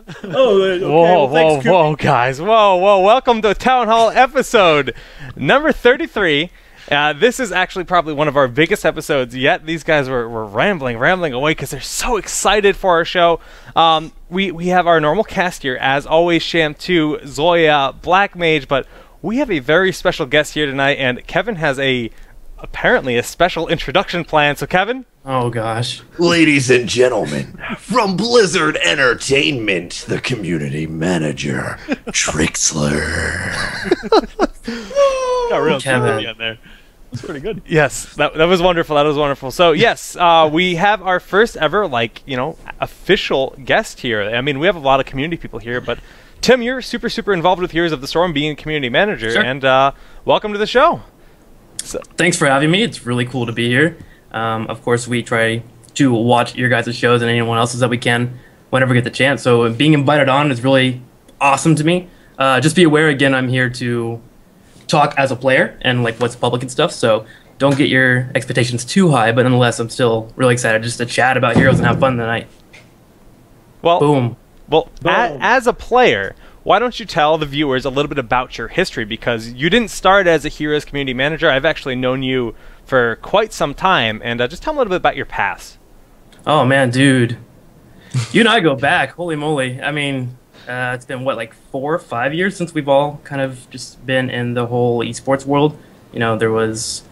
Oh, okay. Whoa, Well, thanks, whoa, guys. Whoa. Welcome to Town Hall episode number 33. This is actually probably one of our biggest episodes yet. These guys were rambling away because they're so excited for our show. We have our normal cast here, as always, Sham2, Zoya, Black Mage, but we have a very special guest here tonight, and Kevin has apparently a special introduction plan. So, Kevin? Oh, gosh. Ladies and gentlemen, from Blizzard Entertainment, the community manager, Trikslyr. Got real Kevin in there. That's pretty good. Yes, that was wonderful. That was wonderful. So yes, we have our first ever, official guest here. I mean, we have a lot of community people here, but Tim, you're super involved with Heroes of the Storm, being a community manager, Sure. and welcome to the show. Thanks for having me. It's really cool to be here. Of course, we try to watch your guys' shows and anyone else's that we can whenever we get the chance. So being invited on is really awesome to me. Just be aware, again, I'm here to talk as a player and like what's public and stuff. So don't get your expectations too high, but nonetheless, I'm still really excited just to chat about Heroes and have fun tonight. Well, Boom. As a player, why don't you tell the viewers a little bit about your history? Because you didn't start as a Heroes community manager. I've actually known you for quite some time, and just tell them a little bit about your past. Oh, man, dude. You and I go back. Holy moly. I mean, it's been, what, like 4 or 5 years since we've all kind of just been in the whole esports world. You know, there was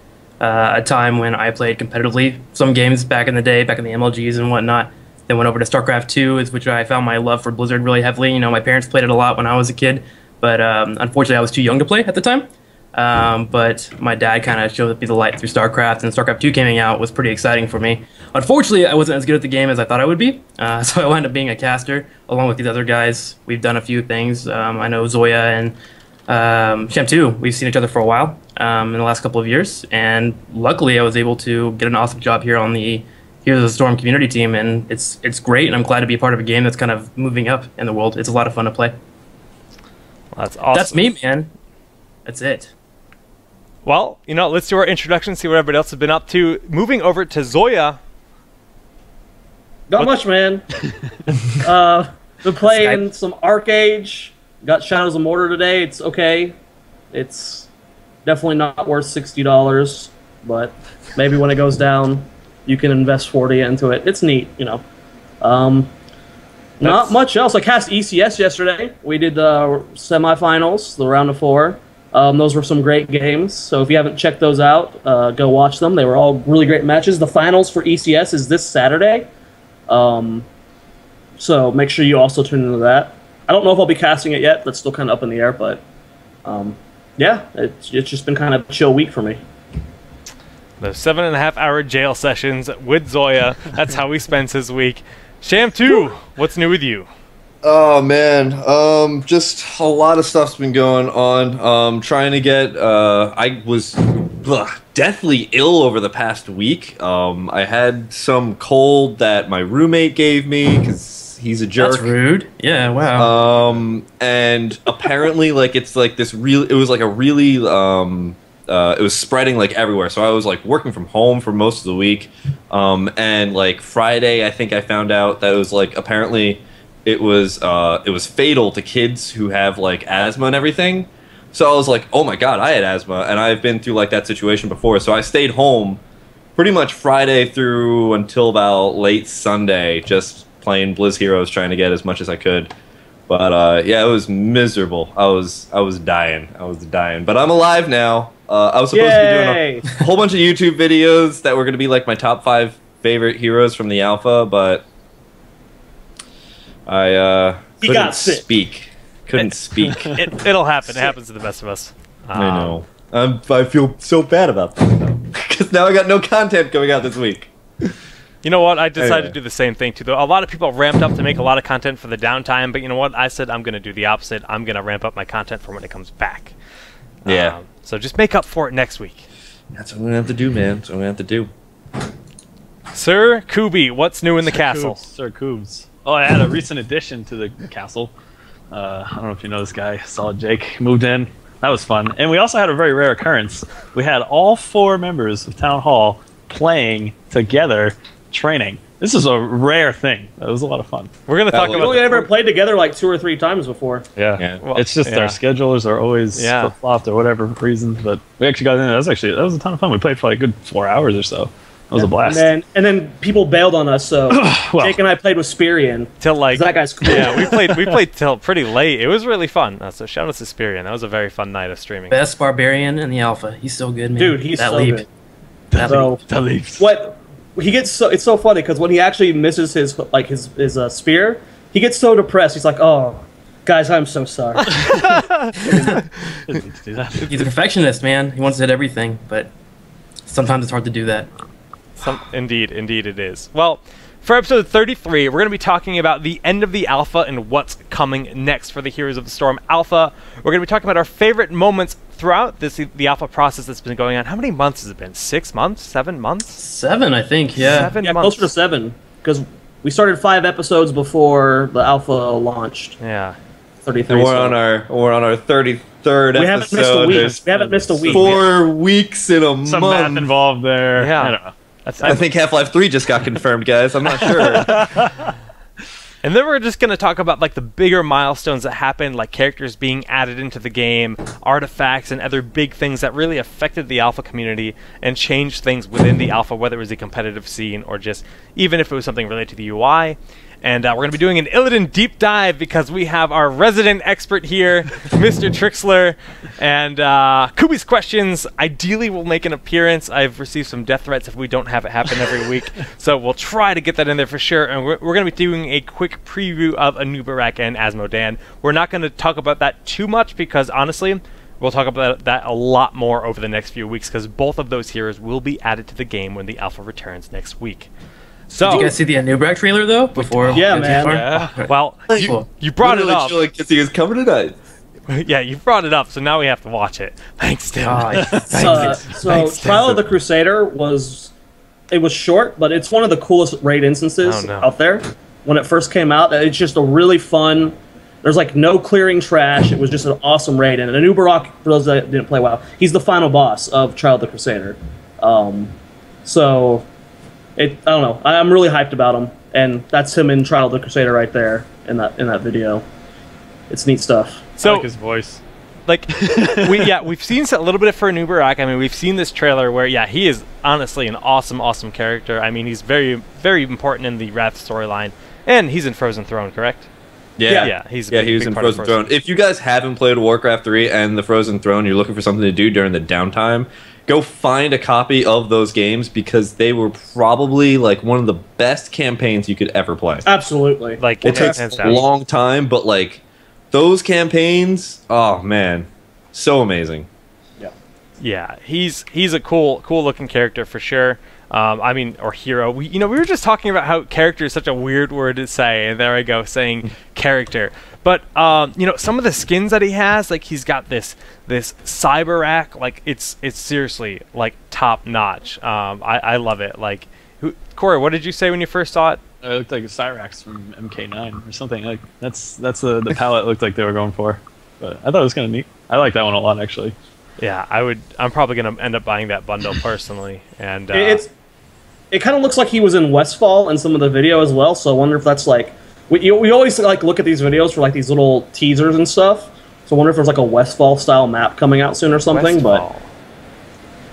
a time when I played competitively some games back in the day, back in the MLGs and whatnot. Then went over to StarCraft 2, which I found my love for Blizzard really heavily. You know, my parents played it a lot when I was a kid, but unfortunately I was too young to play at the time. But my dad kind of showed me the light through StarCraft, and StarCraft 2 coming out was pretty exciting for me. Unfortunately, I wasn't as good at the game as I thought I would be, so I wound up being a caster along with these other guys. We've done a few things. I know Zoya and Sham2, we've seen each other for a while in the last couple of years, and luckily I was able to get an awesome job here on the Heroes of the Storm community team, and it's great, and I'm glad to be a part of a game that's kind of moving up in the world. It's a lot of fun to play. Well, that's awesome. That's me, man. That's it. Well, let's do our introduction, see what everybody else has been up to. Moving over to Zoya. Not much, man. Been playing some Arcage. Got Shadows of Mordor today. It's okay. It's definitely not worth $60, but maybe when it goes down, you can invest 40 into it. It's neat, Not much else. I cast ECS yesterday. We did the semifinals, the round of 4. Those were some great games. So if you haven't checked those out, go watch them. They were all really great matches. The finals for ECS is this Saturday. So make sure you also tune into that. I don't know if I'll be casting it yet. That's still kind of up in the air, but yeah, it's just been kind of a chill week for me. The 7.5-hour jail sessions with Zoya. That's how he spends his week. Sham2, what's new with you? Oh man, just a lot of stuff's been going on. Trying to get. I was deathly ill over the past week. I had some cold that my roommate gave me because he's a jerk. That's rude. Yeah. Wow. And apparently, it's like this real. It was like a really. It was spreading like everywhere. So I was like working from home for most of the week. And like Friday, I think I found out that it was like apparently. It was fatal to kids who have like asthma and everything. So I was like, oh my god, I had asthma, and I've been through like that situation before. So I stayed home pretty much Friday through until about late Sunday, just playing Blizz Heroes, trying to get as much as I could. But yeah, it was miserable. I was dying. But I'm alive now. I was supposed to be doing a whole bunch of YouTube videos that were going to be like my top 5 favorite heroes from the alpha, but I couldn't speak. It'll happen. It happens to the best of us. I know. I feel so bad about that though, because now I got no content coming out this week. You know what? I decided to do the same thing too. Though a lot of people ramped up to make a lot of content for the downtime, but you know what? I said I'm going to do the opposite. I'm going to ramp up my content for when it comes back. Yeah. So just make up for it next week. That's what I'm going to have to do, man. That's what I'm going to have to do. Sir Cooby, what's new in the castle? Sir Coobs. Oh, I had a recent addition to the castle. I don't know if you know this guy, Solid Jake, moved in. That was fun. And we also had a very rare occurrence. We had all 4 members of Town Hall playing together training. This is a rare thing. It was a lot of fun. We're gonna talk We've about only ever played together like 2 or 3 times before. Yeah, Well, it's just our schedulers are always flip-flopped or whatever reasons. But we actually got in. That was a ton of fun. We played for like a good 4 hours or so. It was a blast. And then people bailed on us, so Jake and I played with Spirian. till like That guy's cool. Yeah, we played till pretty late. It was really fun. So shout out to Spirian. That was a very fun night of streaming. Best barbarian in the alpha. He's so good, man. Dude, he's that so leap. good. That So leap. what he gets so it's so funny because when he actually misses his spear, he gets so depressed. He's like, "Oh, guys, I'm so sorry." Didn't need to do that. He's a perfectionist, man. He wants to hit everything, but sometimes it's hard to do that. Indeed it is. Well, for episode 33, we're going to be talking about the end of the alpha and what's coming next for the Heroes of the Storm alpha. We're going to be talking about our favorite moments throughout the alpha process that's been going on. How many months has it been? 6 months? 7 months? 7, I think. Yeah. 7 Yeah, months. closer to 7 because we started 5 episodes before the alpha launched. Yeah. 33. And so we're on our 33rd we episode. haven't missed a week. There's We haven't missed a week. 4 weeks in a Some month. math involved there. Yeah. I don't know. I think Half-Life 3 just got confirmed, guys. I'm not sure. And then we're just going to talk about like the bigger milestones that happened, like characters being added into the game, artifacts, and other big things that really affected the alpha community and changed things within the alpha, whether it was a competitive scene or just even if it was something related to the UI. And we're going to be doing an Illidan deep dive because we have our resident expert here, Mr. Trikslyr, and Coobys Questions ideally will make an appearance. I've received some death threats if we don't have it happen every week, so we'll try to get that in there for sure. And we're going to be doing a quick preview of Anub and Azmo Dan. We're not going to talk about that too much because honestly, we'll talk about that a lot more over the next few weeks because both of those heroes will be added to the game when the alpha returns next week. So, Did you guys see the Anub trailer though? Before Yeah, we went too man. far? yeah. Okay. Well, Cool. you brought it Literally up. Chilling Kissy is coming tonight. Yeah, you brought it up, so now we have to watch it. Thanks, Tim. So Thanks, Trial Tim. of the Crusader was short, but it's one of the coolest raid instances Oh, no. out there. When it first came out, it's just a really fun. There's like no clearing trash. It was just an awesome raid, and Anub, for those that didn't play WoW, he's the final boss of Trial of the Crusader. So I don't know. I'm really hyped about him, and that's him in Trial of the Crusader right there in that video. It's neat stuff. I So, like his voice. like, we've seen a little bit for Anub. I mean, we've seen this trailer where, yeah, he is honestly an awesome character. I mean, he's very important in the Wrath storyline, and he's in Frozen Throne, correct? Yeah, he's a he was big in part of Frozen Throne. If you guys haven't played Warcraft 3 and the Frozen Throne, you're looking for something to do during the downtime, go find a copy of those games because they were probably like one of the best campaigns you could ever play. Absolutely. Like, It takes hands a down. long time, but like those campaigns, oh man, so amazing. Yeah, he's a cool looking character for sure. I mean, or hero. We were just talking about how character is such a weird word to say, and there I go saying character. But some of the skins that he has, like he's got this cyber-rack, like it's seriously like top notch. I love it. Like, Corey, what did you say when you first saw it? It looked like a Cyrax from MK9 or something. Like that's the palette looked like they were going for. But I thought it was kind of neat. I like that one a lot actually. Yeah, I'm probably gonna end up buying that bundle personally, and It kind of looks like he was in Westfall in some of the video as well. So I wonder if that's like we always like look at these videos for like these little teasers and stuff. So I wonder if there's like a Westfall style map coming out soon or something. Westfall.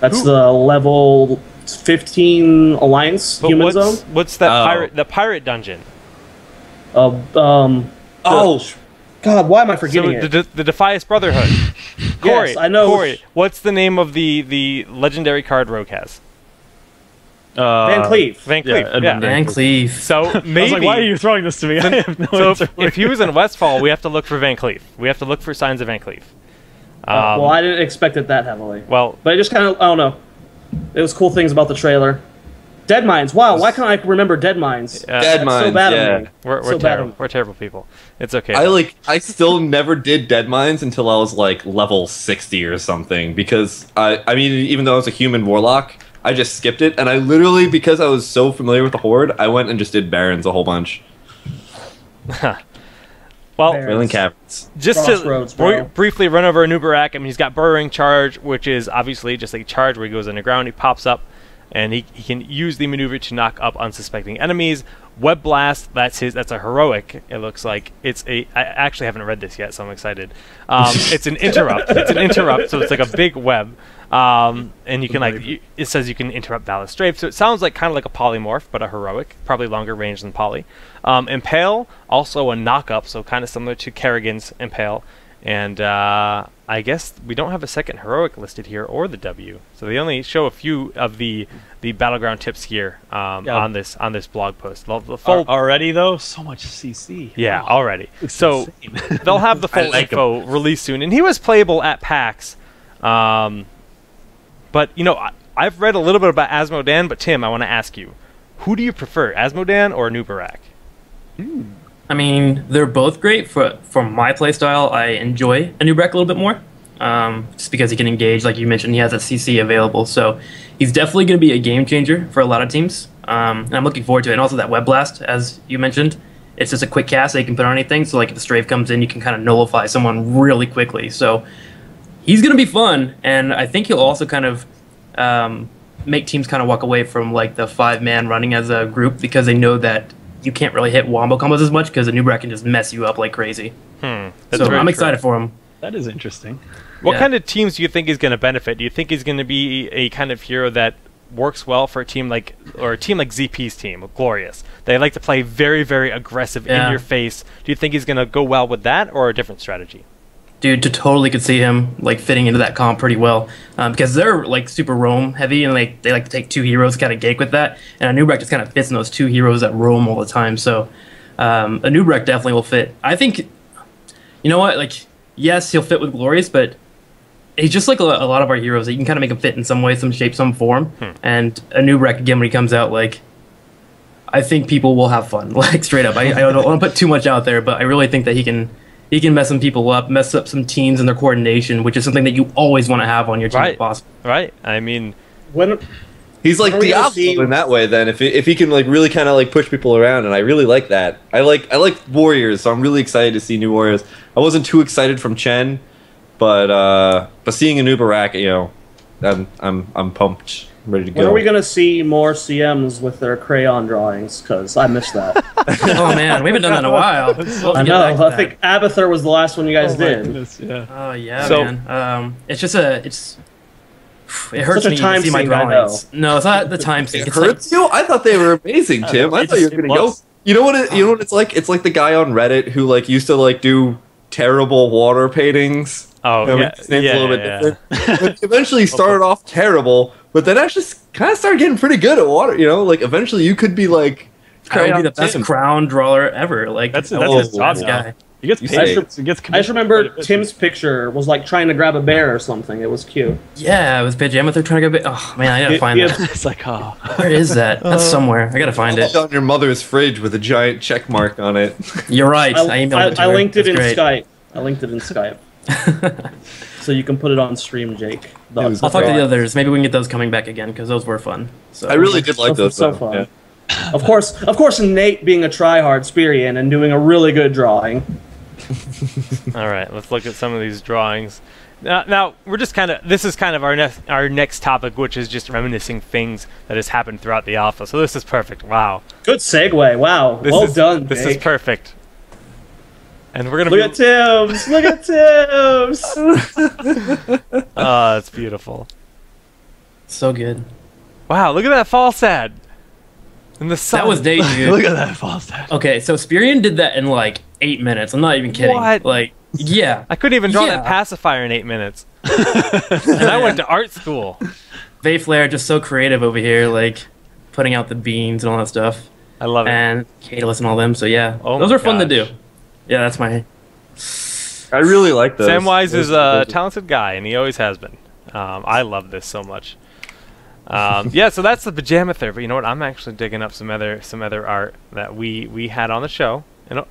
But that's the level 15 Alliance But human zone. what's that Oh. the pirate dungeon? Oh God, why am I forgetting it? The Defias Brotherhood. Corey, I know. Corey, what's the name of the legendary card Rogue has? Van Cleef. Van Cleef. Edmund Yeah. Van Cleef. So I was maybe. like, why are you throwing this to me? I have no so answer. if he was in Westfall, we have to look for Van Cleef. We have to look for signs of Van Cleef. Well, I didn't expect it that heavily. Well, But it just kind of, I don't know. It was cool things about the trailer. Dead Mines. Wow, why can't I remember Dead Mines? Dead That's Mines, so bad yeah. of me. we're So bad terrible. of me. We're terrible people. It's okay. I still never did Dead Mines until I was like level 60 or something because I mean even though I was a human warlock, I just skipped it and I literally because I was so familiar with the Horde, I went and just did Barons a whole bunch. Well, Barons. Railing Caverns. just Crossroads, to bro. briefly run over Anub. I mean, he's got Burrowing Charge, which is obviously just like Charge where he goes underground, he pops up. and he can use the maneuver to knock up unsuspecting enemies. Web Blast, that's a heroic. It looks like I actually haven't read this yet, so I'm excited. It's an interrupt. It's an interrupt, so it's like a big web. And you can it says you can interrupt Valor Strafe, so it sounds like kind of like a polymorph, but a heroic, probably longer range than Poly. Impale, also a knock-up, so kind of similar to Kerrigan's Impale. And I guess we don't have a second heroic listed here or the W, so they only show a few of the battleground tips here on this blog post. The full already though, so much CC. Yeah, wow. already. It's so insane. they'll have the full info released soon, and he was playable at PAX. But you know, I've read a little bit about Azmodan, but Tim, I want to ask you, who do you prefer, Azmodan or Anubarak? I mean, they're both great. For my playstyle, I enjoy Anubarak a little bit more, just because he can engage. Like you mentioned, he has a CC available, so he's definitely going to be a game changer for a lot of teams. And I'm looking forward to it. And also that Web Blast, as you mentioned, it's just a quick cast that you can put on anything. So like if the strafe comes in, you can kind of nullify someone really quickly. So he's going to be fun, and I think he'll also kind of make teams kind of walk away from like the 5-man running as a group, because they know that you can't really hit wombo combos as much, because the Anubarak can just mess you up like crazy. That's so I'm true. excited for him. That is interesting. What Yeah. kind of teams do you think he's going to benefit? Do you think he's going to be a kind of hero that works well for a team like ZP's team, Glorious? They like to play very, very aggressive in your face. Do you think he's going to go well with that, or a different strategy? Dude, totally could see him like fitting into that comp pretty well, because they're like super roam heavy, and they like to take 2 heroes, kind of gate with that, and Anubarak just kind of fits in those 2 heroes that roam all the time. So Anubarak definitely will fit. I think, you know what, like, yes, he'll fit with Glorious, but he's just like a lot of our heroes that you can kind of make him fit in some way, some shape, some form. And Anubarak, again, when he comes out, like, I think people will have fun, like, straight up. I don't want to put too much out there, but I really think that he can mess some people up, mess up some teams and their coordination, which is something that you always want to have on your team if possible. Right. I mean, He's like Diablo in that way. Then, if he can like really kind of like push people around, and I really like that. I like warriors, so I'm really excited to see new warriors. I wasn't too excited from Chen, but seeing Anubarak, you know, I'm pumped, I'm ready to go. When are we gonna see more CMs with their crayon drawings? Because I missed that. Oh man, we haven't done that in a while. I know. I think Abathur was the last one you guys did. Yeah. Oh yeah, So- man. It's just it hurts Such a me time to see my sink, I drawings. No, it's not the time sink. It It's like, hurts you? I thought they were amazing, Tim. I thought you were gonna go. You know what? You know what it's like? It's like the guy on Reddit who like used to like do terrible water paintings. oh, You know, yeah. his name's Yeah, a little bit yeah. different. But eventually started off terrible, but then actually kind of started getting pretty good at water. You know, like eventually you could be like I would be the Tim. best crown drawer ever. Like That's I his love job this now. guy. He gets You paid. say- He gets I just commission remember quite a bit. Tim's picture was like trying to grab a bear or something. It was cute. Yeah, it was Pajama. They're trying to get. Oh man, I gotta find Yeah. that. It's like, oh. Where is that? That's somewhere. I gotta find it. It's on your mother's fridge with a giant check mark on it. You're right. I emailed it to I her. linked it That's in great. Skype. I linked it in Skype. So you can put it on stream, Jake. I'll talk to the others. Maybe we can get those coming back again, because those were fun. So I really did like those. So though. fun. Yeah. Of course, Nate being a tryhard Spirian and doing a really good drawing. All right, let's look at some of these drawings. Now we're just this is kind of our next topic, which is just reminiscing things that has happened throughout the alpha. So this is perfect. Wow. Good segue. Wow. This Well is, done, This Jake. is perfect. And we're gonna Look at Tim's. Look at Tim's. Oh, it's beautiful. so good. Wow, look at that false ad. And the sun. That was Nate, dude. Look at that false stat. Okay, so Spirian did that in like 8 minutes. I'm not even kidding. What? Like, yeah. I couldn't even draw Yeah. that pacifier in 8 minutes. And I went to art school. Vayflare just so creative over here, like putting out the beans and all that stuff. I love it. And Catalyst and all them. So yeah, Oh those my are fun to do. gosh. Yeah, that's my. I really like those. Samwise is a Those- talented guy, and he always has been. I love this so much. Yeah, so that's the pajama third. But you know what? I'm actually digging up some other art that we had on the show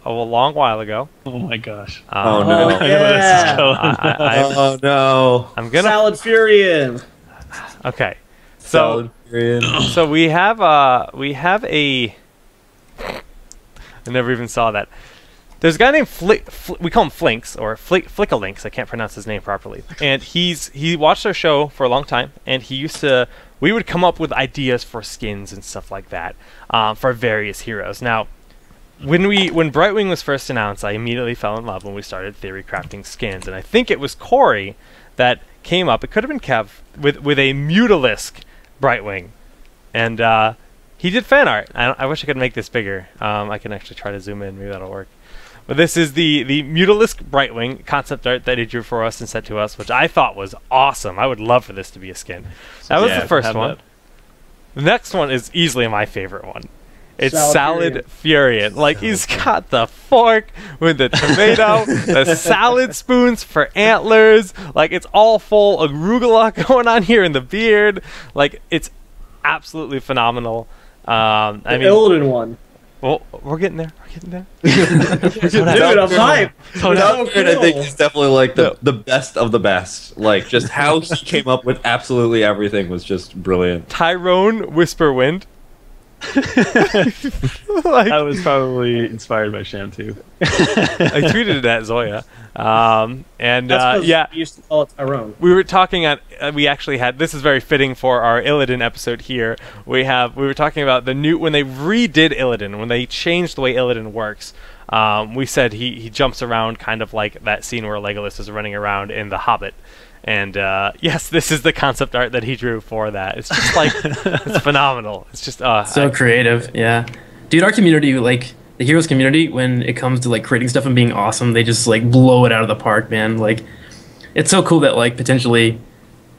a long while ago. Oh my gosh. Oh, no. Oh, I know where this is yeah. going. Oh no. I'm gonna. Salad Furian. Okay. So we have a. I never even saw that. There's a guy named we call him Flinks or Flickalinks. I can't pronounce his name properly. And he watched our show for a long time, and he used to we would come up with ideas for skins and stuff like that for various heroes. Now, when Brightwing was first announced, I immediately fell in love when we started theory crafting skins, and I think it was Corey that came up. It could have been Kev with a Mutalisk Brightwing, and he did fan art. I wish I could make this bigger. I can actually try to zoom in. Maybe that'll work. But this is the Mutalisk Brightwing concept art that he drew for us and sent to us, which I thought was awesome. I would love for this to be a skin. That was the first one. The next one is easily my favorite one. It's Salad Furion. Like, he's got the fork with the tomato, the salad spoons for antlers. Like, it's all full of arugula going on here in the beard. Like, it's absolutely phenomenal. I mean, Illidan one. Well, we're getting there. We're getting there. Dude, I'm hyped. I think he's definitely like the best of the best. Like, just how he came up with absolutely everything was just brilliant. Tyrone Whisperwind. I was probably inspired by Sham too. I tweeted it at Zoya, and yeah, you used to call it Tyrone. We were talking at. We actually had. This is very fitting for our Illidan episode here. We were talking about the new when they redid Illidan, when they changed the way Illidan works. We said he jumps around kind of like that scene where Legolas is running around in The Hobbit. And yes, this is the concept art that he drew for that. It's just like it's phenomenal. It's just so creative, yeah. Dude, our community, like the Heroes community, when it comes to like creating stuff and being awesome, they just like blow it out of the park, man. Like, it's so cool that like potentially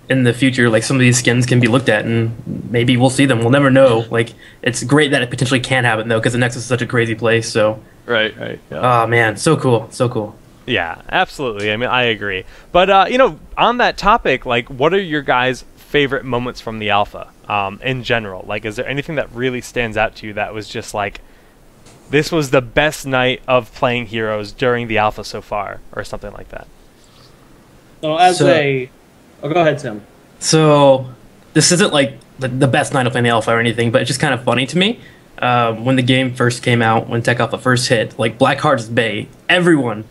in the future, like some of these skins can be looked at and maybe we'll see them. We'll never know. Like, it's great that it potentially can happen though, because the Nexus is such a crazy place. So right, yeah. Oh man, so cool, so cool. Yeah, absolutely. I mean, I agree. But, you know, on that topic, like, what are your guys' favorite moments from the alpha in general? Like, is there anything that really stands out to you that was just like, this was the best night of playing Heroes during the alpha so far, or something like that? So, go ahead, Tim. So, this isn't like the best night of playing the alpha or anything, but it's just kind of funny to me. When the game first came out, when Tech Alpha first hit, like, Blackheart's Bay, everyone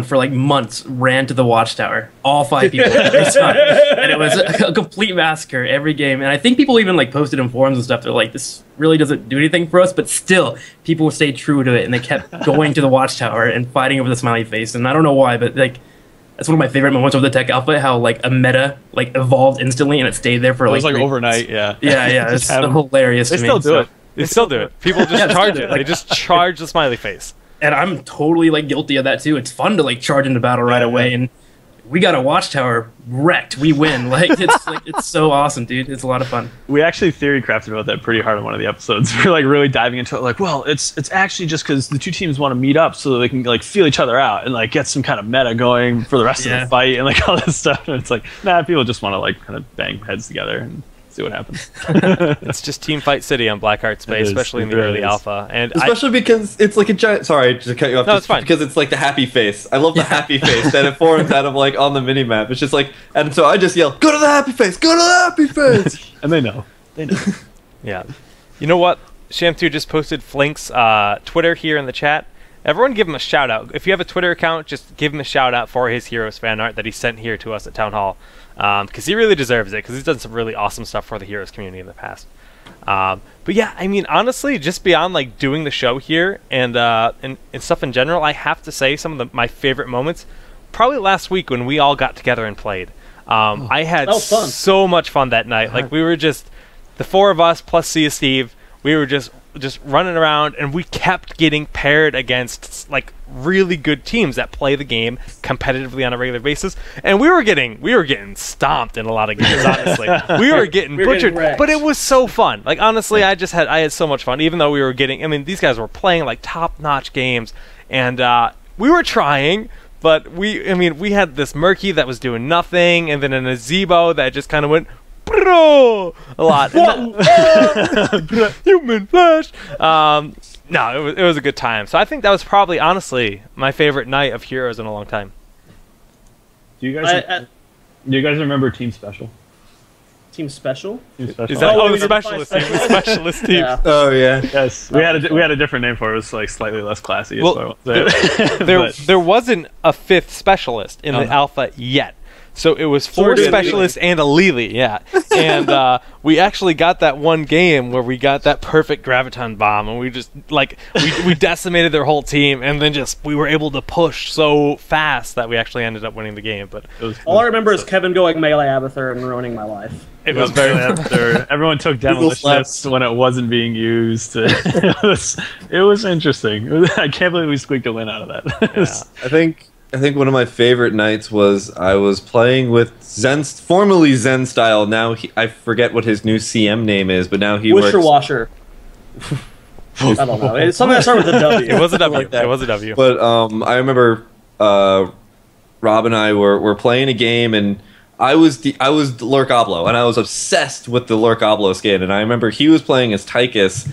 for like months ran to the Watchtower, all 5 people every time, and it was a complete massacre every game. And I think people even like posted in forums and stuff. They're like, this really doesn't do anything for us, but still, people stayed true to it, and they kept going to the Watchtower and fighting over the smiley face. And I don't know why, but like, that's one of my favorite moments of the Tech Alpha. How like a meta like evolved instantly and it stayed there for it like was like overnight. Yeah, yeah. It's hilarious. They still do it. They still do it. People just charge it. They just charge the smiley face. And I'm totally like guilty of that too. It's fun to like charge into battle right away, and we got a Watchtower wrecked. We win. It's so awesome, dude. It's a lot of fun. We actually theory crafted about that pretty hard on one of the episodes. We're like really diving into it. Like, well, it's actually just because the two teams want to meet up so that they can like feel each other out and like get some kind of meta going for the rest of the fight and like all this stuff. And it's like, nah, people just want to like kind of bang heads together and see what happens. It's just Team Fight City on Blackheart's Bay, especially in the early alpha, and especially because it's like a giant. Sorry to cut you off. No, it's fine. Because it's like the happy face. I love the happy face that it forms out of like on the mini map. It's just like, and so I just yell, "Go to the happy face! Go to the happy face!" And they know. Yeah. You know what? Sham2 just posted Flink's Twitter here in the chat. Everyone give him a shout out. If you have a Twitter account, just give him a shout out for his Heroes fan art that he sent here to us at Town Hall. Because he really deserves it, because he's done some really awesome stuff for the Heroes community in the past. But yeah, I mean, honestly, just beyond like doing the show here and stuff in general, I have to say some of my favorite moments, probably last week when we all got together and played. I had so much fun that night. Like, we were just, the four of us plus Sia Steve, we were just running around, and we kept getting paired against like really good teams that play the game competitively on a regular basis, and we were getting stomped in a lot of games. Honestly, we were getting butchered, but it was so fun. Like, honestly, I had so much fun, even though we were getting. I mean, these guys were playing like top-notch games, and we were trying. But we had this Murky that was doing nothing, and then an Azmo that just kind of went a lot. Human flesh. No, it was a good time. So I think that was probably, honestly, my favorite night of Heroes in a long time. Do you guys remember Team Special? Team Special? Is that the specialist team? The specialist team. Yeah. Oh yeah. Yes. We had a different name for it. It was like slightly less classy. Well, there wasn't a fifth specialist in the alpha yet. So it was 4 specialists and a LiLi, yeah. And we actually got that one game where we got that perfect Graviton bomb, and we just, like, we decimated their whole team, and then we were able to push so fast that we actually ended up winning the game. But all I remember is Kevin going melee Abathur and ruining my life. It was very... Everyone took demolitionists when it wasn't being used. It was interesting. I can't believe we squeaked a win out of that. Yeah. I think one of my favorite nights was I was playing with formerly Zen Style. Now I forget what his new CM name is, but now he works... Washer. I don't know. It's something that started with a W. It was a W. It was a W. But I remember Rob and I were playing a game, and I was Lurk Oblo, and I was obsessed with the Lurk Oblo skin. And I remember he was playing as Tychus.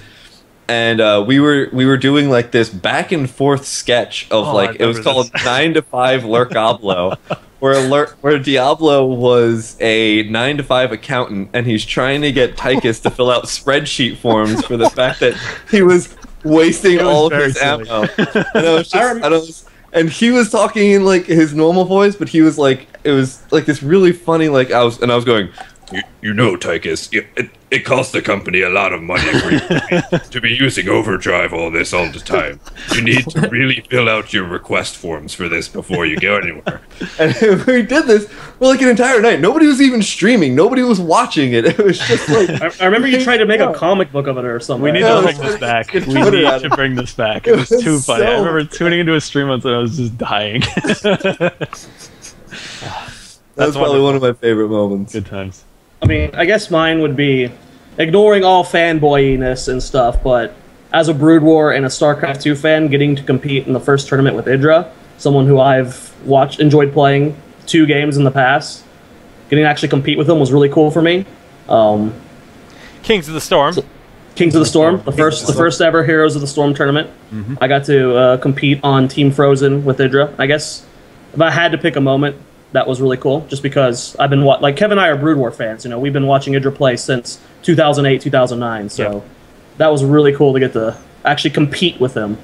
And we were doing like this back and forth sketch of it was called 9 to 5 Lurk Oblo, where Diablo was a 9 to 5 accountant, and he's trying to get Tychus to fill out spreadsheet forms for the fact that he was wasting all of his ammo. And I was and he was talking in like his normal voice, but he was like, it was like this really funny, like I was going, you know, Tychus, it costs the company a lot of money to be using overdrive all the time. You need to really fill out your request forms for this before you go anywhere. And we did this for like an entire night. Nobody was even streaming. Nobody was watching it. It was just like... I remember you tried to make a comic book of it or something. We need to bring this back. We need to bring this back. It was too funny. I remember tuning into a stream once and I was just dying. That's probably one of my favorite moments. Good times. I mean, I guess mine would be ignoring all fanboyiness and stuff, but as a Brood War and a StarCraft 2 fan, getting to compete in the first tournament with Idra, someone who I've enjoyed playing 2 games in the past, getting to actually compete with them was really cool for me. Kings of the Storm. Kings of the Storm, the first ever Heroes of the Storm tournament. I got to compete on Team Frozen with Idra. I guess if I had to pick a moment, that was really cool, just because I've been like Kevin and I are Brood War fans. You know, we've been watching Idra play since 2008, 2009. So that was really cool to get to actually compete with him.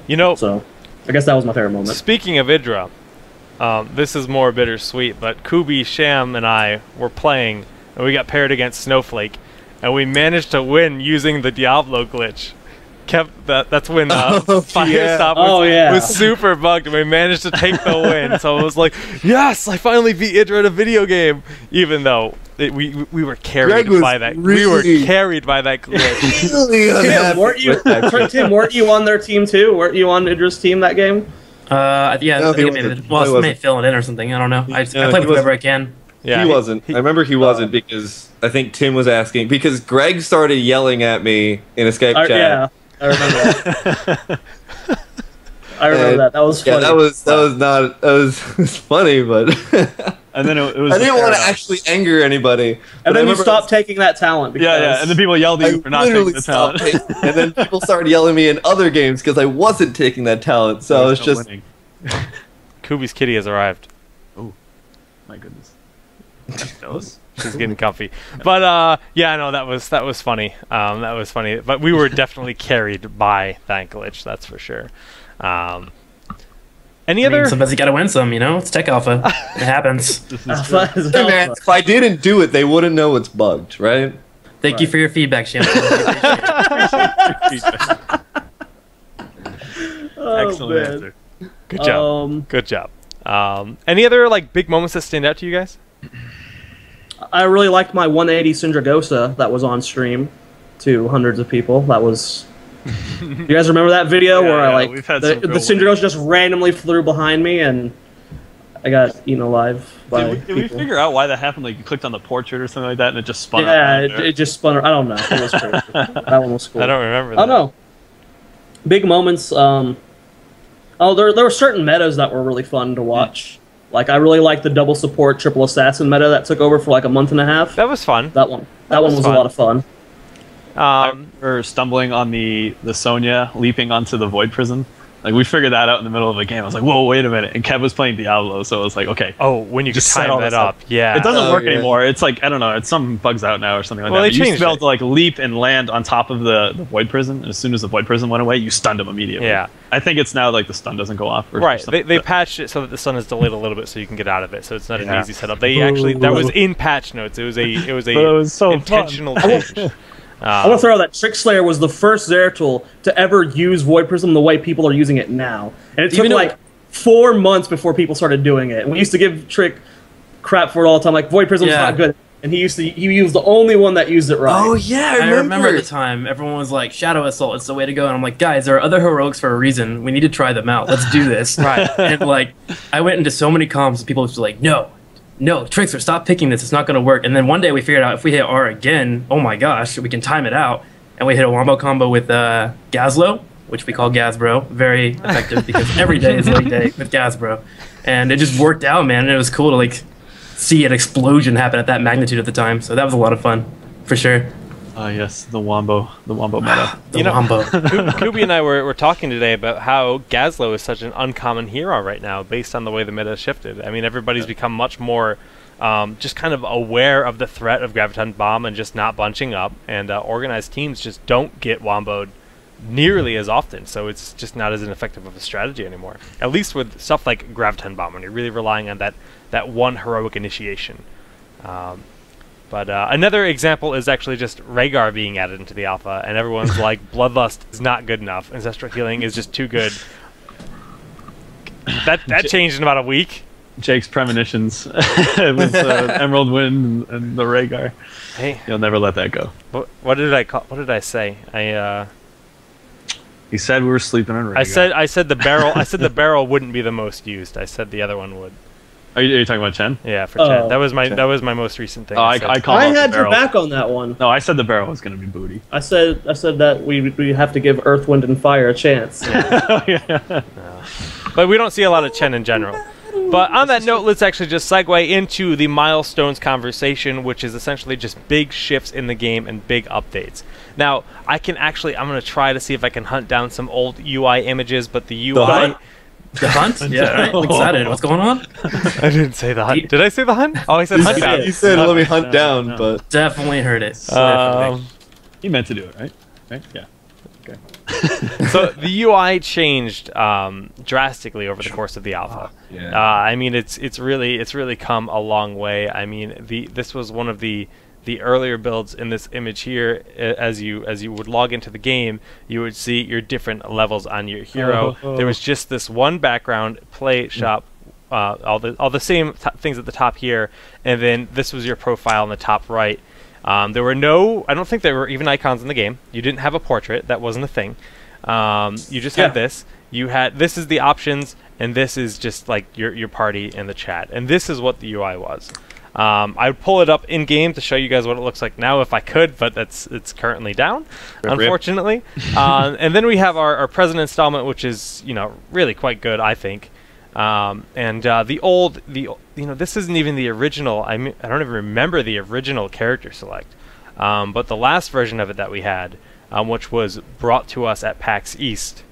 You know, so I guess that was my favorite moment. Speaking of Idra, this is more bittersweet, but Coobys, Sham, and I were playing, and we got paired against Snowflake, and we managed to win using the Diablo glitch. That's when Firestop was super bugged, and we managed to take the win. So I was like, yes, I finally beat Idra in a video game, even though we were carried by that. We were carried by that glitch. Tim, weren't you on their team too? Weren't you on Idra's team that game? I think I may fill it in or something. I don't know. I play with whoever I can. Yeah, he wasn't. I remember he wasn't because I think Tim was asking, because Greg started yelling at me in a Skype chat. Yeah. I remember that. I remember that. That was funny. Yeah, that was funny, but and then it was. I didn't want to actually anger anybody. And then you stopped taking that talent. Because and then people yelled at you for not taking the talent. And then people started yelling at me in other games because I wasn't taking that talent. So I was just. Winning. Coobys Kitty has arrived. Oh, my goodness. She's getting comfy, but yeah, no, that was funny. That was funny, but we were definitely carried by that glitch. That's for sure. Any other? Sometimes you gotta win some, you know. It's Tech Alpha. It happens. Hey, man, if I didn't do it, they wouldn't know it's bugged, right? Thank you for your feedback, Shem. Excellent answer. Good job. Good job. Any other like big moments that stand out to you guys? I really liked my 180 Syndragosa that was on stream to hundreds of people. That was... You guys remember that video where I like the Syndragosa just randomly flew behind me and I got eaten alive by Did we figure out why that happened? Like you clicked on the portrait or something like that and it just spun out? Yeah, it just spun. I don't know. It was crazy. That one was cool. I don't remember that. Oh, no. Big moments. There were certain metas that were really fun to watch. Like, I really liked the double support, triple assassin meta that took over for like a month and a half. That was fun. That one was a lot of fun. I remember stumbling on the Sonya leaping onto the Void Prison. Like we figured that out in the middle of a game. I was like, whoa, wait a minute. And Kev was playing Diablo, so it was like, okay. Oh, when you just time that up. Yeah. It doesn't work anymore. It's like, I don't know, it's some bugs out now or something like that. They You used to changed be able to like leap and land on top of the Void Prison, and as soon as the Void Prison went away, you stunned him immediately. Yeah. I think it's now like the stun doesn't go off. Or Right. something. They patched it so that the sun is delayed a little bit so you can get out of it. So it's not an easy setup. They actually, that was in patch notes. It was a so intentional change. I want to throw out that Trikslyr was the first Zeratul to ever use Void Prism the way people are using it now. And it took like 4 months before people started doing it. And we used to give Trick crap for it all the time, like Void Prism's not good. And he was the only one that used it right. Oh yeah, I remember at the time everyone was like, Shadow Assault, it's the way to go. And I'm like, guys, there are other heroics for a reason. We need to try them out. Let's do this. Right. And like, I went into so many comms and people were like, no, Trikslyr, stop picking this. It's not going to work. And then one day we figured out if we hit R again, oh my gosh, we can time it out. And we hit a wombo combo with Gazlo, which we call Gazbro. Very effective because every day is leg day with Gazbro. And it just worked out, man. And it was cool to like see an explosion happen at that magnitude at the time. So that was a lot of fun, for sure. Yes, the Wombo meta. Wombo. Coobie and I were talking today about how Gazlo is such an uncommon hero right now based on the way the meta has shifted. I mean, everybody's become much more just kind of aware of the threat of Graviton Bomb and just not bunching up, and organized teams just don't get womboed nearly as often, so it's just not as ineffective of a strategy anymore. At least with stuff like Graviton Bomb, when you're really relying on that one heroic initiation. But another example is actually just Rehgar being added into the alpha, and everyone's like, Bloodlust is not good enough. Ancestral Healing is just too good. That changed in about a week. Jake's premonitions with Emerald Wind and the Rehgar. Hey, you'll never let that go. What did I say? He said we were sleeping on Rehgar. I said the barrel. I said the barrel wouldn't be the most used. I said the other one would. Are you talking about Chen? Yeah, for Chen. That was my most recent thing. I had your back on that one. No, I said the barrel was going to be booty. I said that we have to give Earth, Wind, and Fire a chance. Yeah. But we don't see a lot of Chen in general. But on that note, let's actually just segue into the Milestones conversation, which is essentially just big shifts in the game and big updates. Now, I'm going to try to see if I can hunt down some old UI images, but the UI... The hunt? Yeah, I'm excited. What's going on? I didn't say the hunt. Did I say the hunt? Oh, I said hunt down. You said let me hunt down, but... Definitely heard it. You meant to do it, right? Yeah. Okay. So the UI changed drastically over the course of the alpha. I mean, it's really come a long way. I mean, this was one of the earlier builds in this image here. As you would log into the game, you would see your different levels on your hero. There was just this one background play shop, all the same things at the top here, and then this was your profile in the top right. There were I don't think there were even icons in the game. You didn't have a portrait. That wasn't a thing. You just had this. This is the options, and this is just like your party and the chat. And this is what the UI was. I would pull it up in game to show you guys what it looks like now if I could, but it's currently down, unfortunately. And then we have our present installment, which is really quite good, I think. This isn't even the original. I don't even remember the original character select, but the last version of it that we had, which was brought to us at PAX East,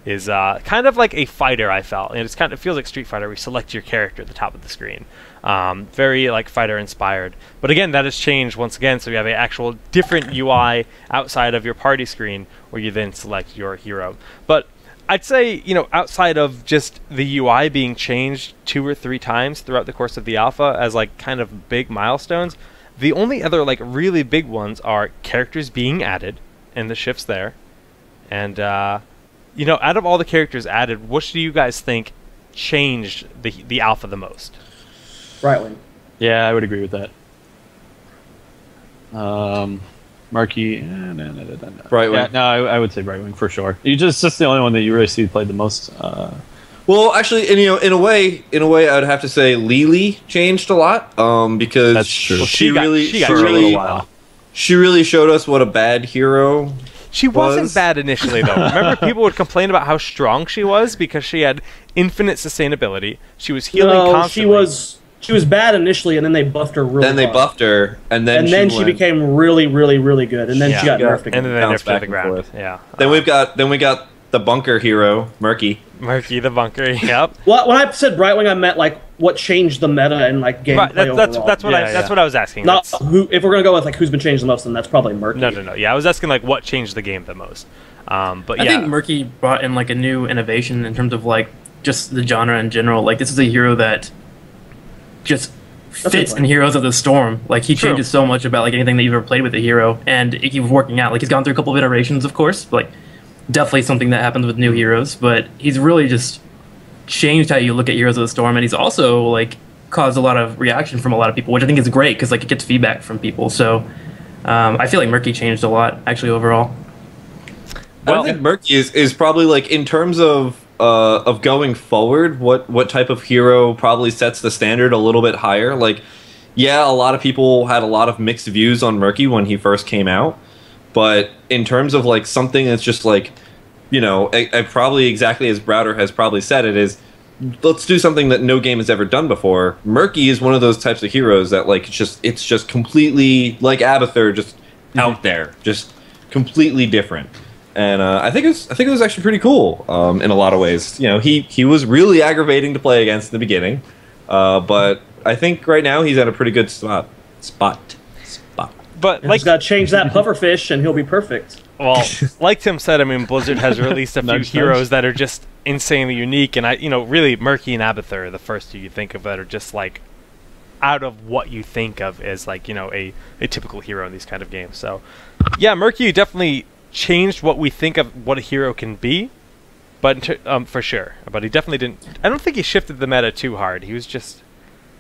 is kind of like a fighter. I felt, and it feels like Street Fighter. We select your character at the top of the screen, very like fighter inspired. But again, that has changed once again. So you have an actual different UI outside of your party screen, where you then select your hero. But I'd say, outside of just the UI being changed 2 or 3 times throughout the course of the alpha as like kind of big milestones, the only other like really big ones are characters being added and the shifts there. And out of all the characters added, which do you guys think changed the alpha the most? Brightwing. Yeah, I would agree with that. Murky, Brightwing. Yeah, no, I would say Brightwing for sure. You just the only one that you really see played the most. Well, actually, and, in a way, I would have to say LiLi changed a lot. Because that's true. She really showed us what a bad hero. She wasn't bad initially, though. Remember, people would complain about how strong she was because she had infinite sustainability. She was healing constantly. She was bad initially, and then they buffed her really hard. Then they buffed her, and then she became really, really, really good, and then she got nerfed again. And then they nerfed her to the ground. Yeah. Then we got the bunker hero, Murky. Murky the bunker. Yep. Well, when I said Brightwing, I meant like what changed the meta and like gameplay Right, that's overall. what I was asking. Not That's- who. If we're gonna go with like who's been changed the most, then that's probably Murky. No. Yeah, I was asking like what changed the game the most. But I yeah, think Murky brought in like a new innovation in terms of like just the genre in general. Like this is a hero that just fits in Heroes of the Storm. Like he changes so much about like anything that you've ever played with the hero, and it keeps working out. Like he's gone through a couple of iterations, of course, but, like definitely something that happens with new heroes. But he's really just changed how you look at Heroes of the Storm, and he's also like caused a lot of reaction from a lot of people, which I think is great because like it gets feedback from people. So I feel like Murky changed a lot actually overall. I think Murky is probably like in terms of going forward, what type of hero probably sets the standard a little bit higher. Like, yeah, a lot of people had a lot of mixed views on Murky when he first came out, but in terms of like something that's just like, you know, I probably exactly as Browder has probably said it is, let's do something that no game has ever done before. Murky is one of those types of heroes that like it's just completely like Abathur, just out there, just completely different. And I think it was actually pretty cool in a lot of ways. You know, he was really aggravating to play against in the beginning, but I think right now he's at a pretty good spot. But He's got to change that pufferfish, and he'll be perfect. Well, like Tim said, I mean, Blizzard has released a few heroes that are just insanely unique, and really Murky and Abathur are the first two you think of that are just like out of what you think of as like, you know, a typical hero in these kind of games. So, yeah, Murky definitely changed what we think of what a hero can be, but for sure. But he definitely didn't. I don't think he shifted the meta too hard. He was just.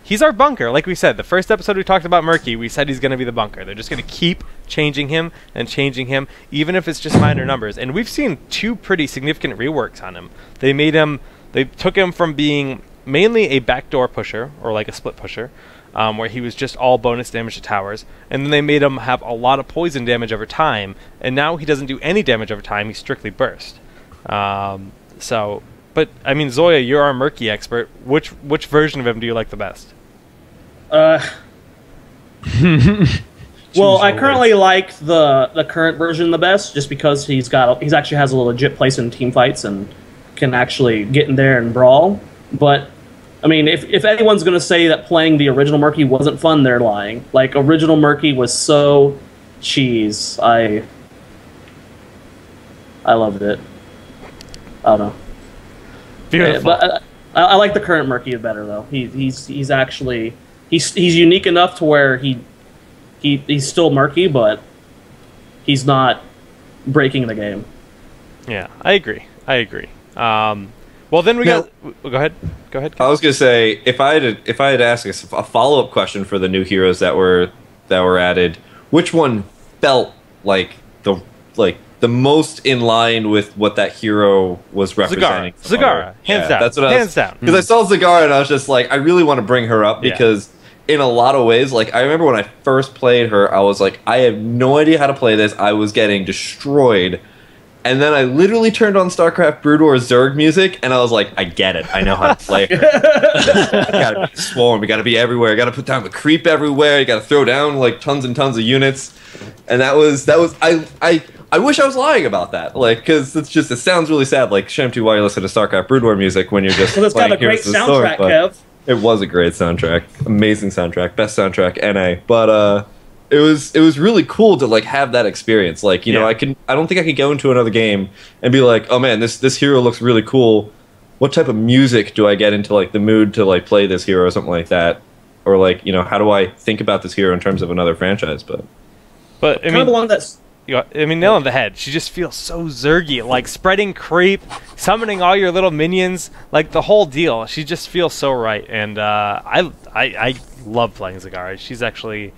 He's our bunker, like we said. The first episode we talked about Murky, we said he's going to be the bunker. They're just going to keep changing him, even if it's just minor numbers. And we've seen two pretty significant reworks on him. They took him from being mainly a backdoor pusher, or like a split pusher, where he was just all bonus damage to towers, and then they made him have a lot of poison damage over time, and now he doesn't do any damage over time, he's strictly burst. But, I mean, Zoya, you're our Murky expert. Which version of him do you like the best? Well, I currently like the current version the best, just because he's actually has a legit place in team fights and can actually get in there and brawl. But I mean, if anyone's going to say that playing the original Murky wasn't fun, they're lying. Like, original Murky was so cheese. I loved it. I don't know. Beautiful. But I like the current Murky better, though. He's actually he's unique enough to where he's still Murky, but he's not breaking the game. Yeah, I agree. Well, then go ahead. I was gonna say if I had to ask a follow-up question for the new heroes that were added, which one felt like the most in line with what that hero was representing? Zagara, hands down. That's what hands down. Because I saw Zagara and I was just like, I really want to bring her up because in a lot of ways, like I remember when I first played her, I was like, I have no idea how to play this. I was getting destroyed. And then I literally turned on StarCraft Brood War Zerg music, and I was like, I get it. I know how to play her. You gotta be swarm. You gotta be everywhere. You gotta put down the creep everywhere. You gotta throw down like tons and tons of units. And that was I wish I was lying about that, like, because it sounds really sad, like, shame to why you listen to StarCraft Brood War music when you're just well, it's got a great soundtrack, Kev. It was a great soundtrack. Amazing soundtrack. Best soundtrack, NA. But, it was really cool to, like, have that experience. Like, you know, I don't think I could go into another game and be like, oh, man, this hero looks really cool. What type of music do I get into, like, the mood to, like, play this hero or something like that? Or, like, you know, how do I think about this hero in terms of another franchise? But I mean, kind of along that's... nail on the head. She just feels so Zergy, like spreading creep, summoning all your little minions, like the whole deal. She just feels so right, and I love playing Zagara. She's actually,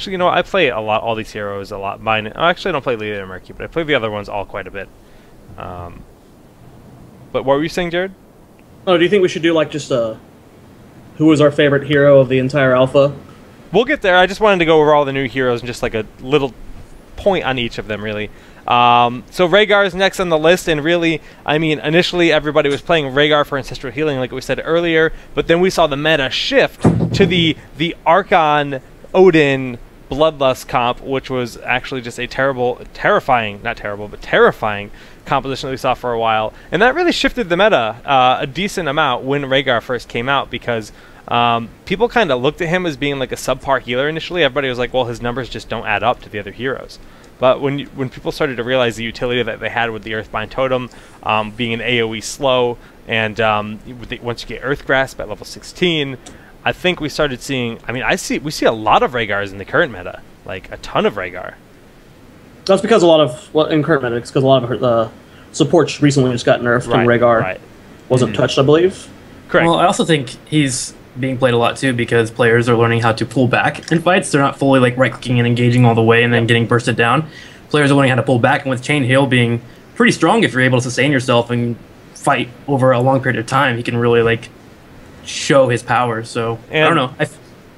you know, I play all these heroes a lot. Actually, I don't play LiLi and Murky, but I play the other ones all quite a bit. But what were you saying, Jared? Oh, do you think we should do like just who was our favorite hero of the entire alpha? We'll get there. I just wanted to go over all the new heroes and just like a little point on each of them, really. So Rehgar is next on the list, and really, I mean, initially everybody was playing Rehgar for ancestral healing, like we said earlier, but then we saw the meta shift to the Archon, Odin, Bloodlust comp, which was actually just a terrifying composition that we saw for a while. And that really shifted the meta a decent amount when Rehgar first came out, because people kind of looked at him as being like a subpar healer initially. Everybody was like, well, his numbers just don't add up to the other heroes. But when people started to realize the utility that they had with the Earthbind Totem, being an AoE slow, and once you get Earth Grasp at level 16, I think we started seeing. I mean, we see a lot of Rehgars in the current meta, like a ton of Rehgar. That's because in current meta, because a lot of the supports recently just got nerfed, and Rehgar wasn't touched, I believe. Correct. Well, I also think he's being played a lot too, because players are learning how to pull back in fights. They're not fully like right-clicking and engaging all the way and then getting bursted down. Players are learning how to pull back, and with Chain Hail being pretty strong, if you're able to sustain yourself and fight over a long period of time, he can really like show his power. So I don't know.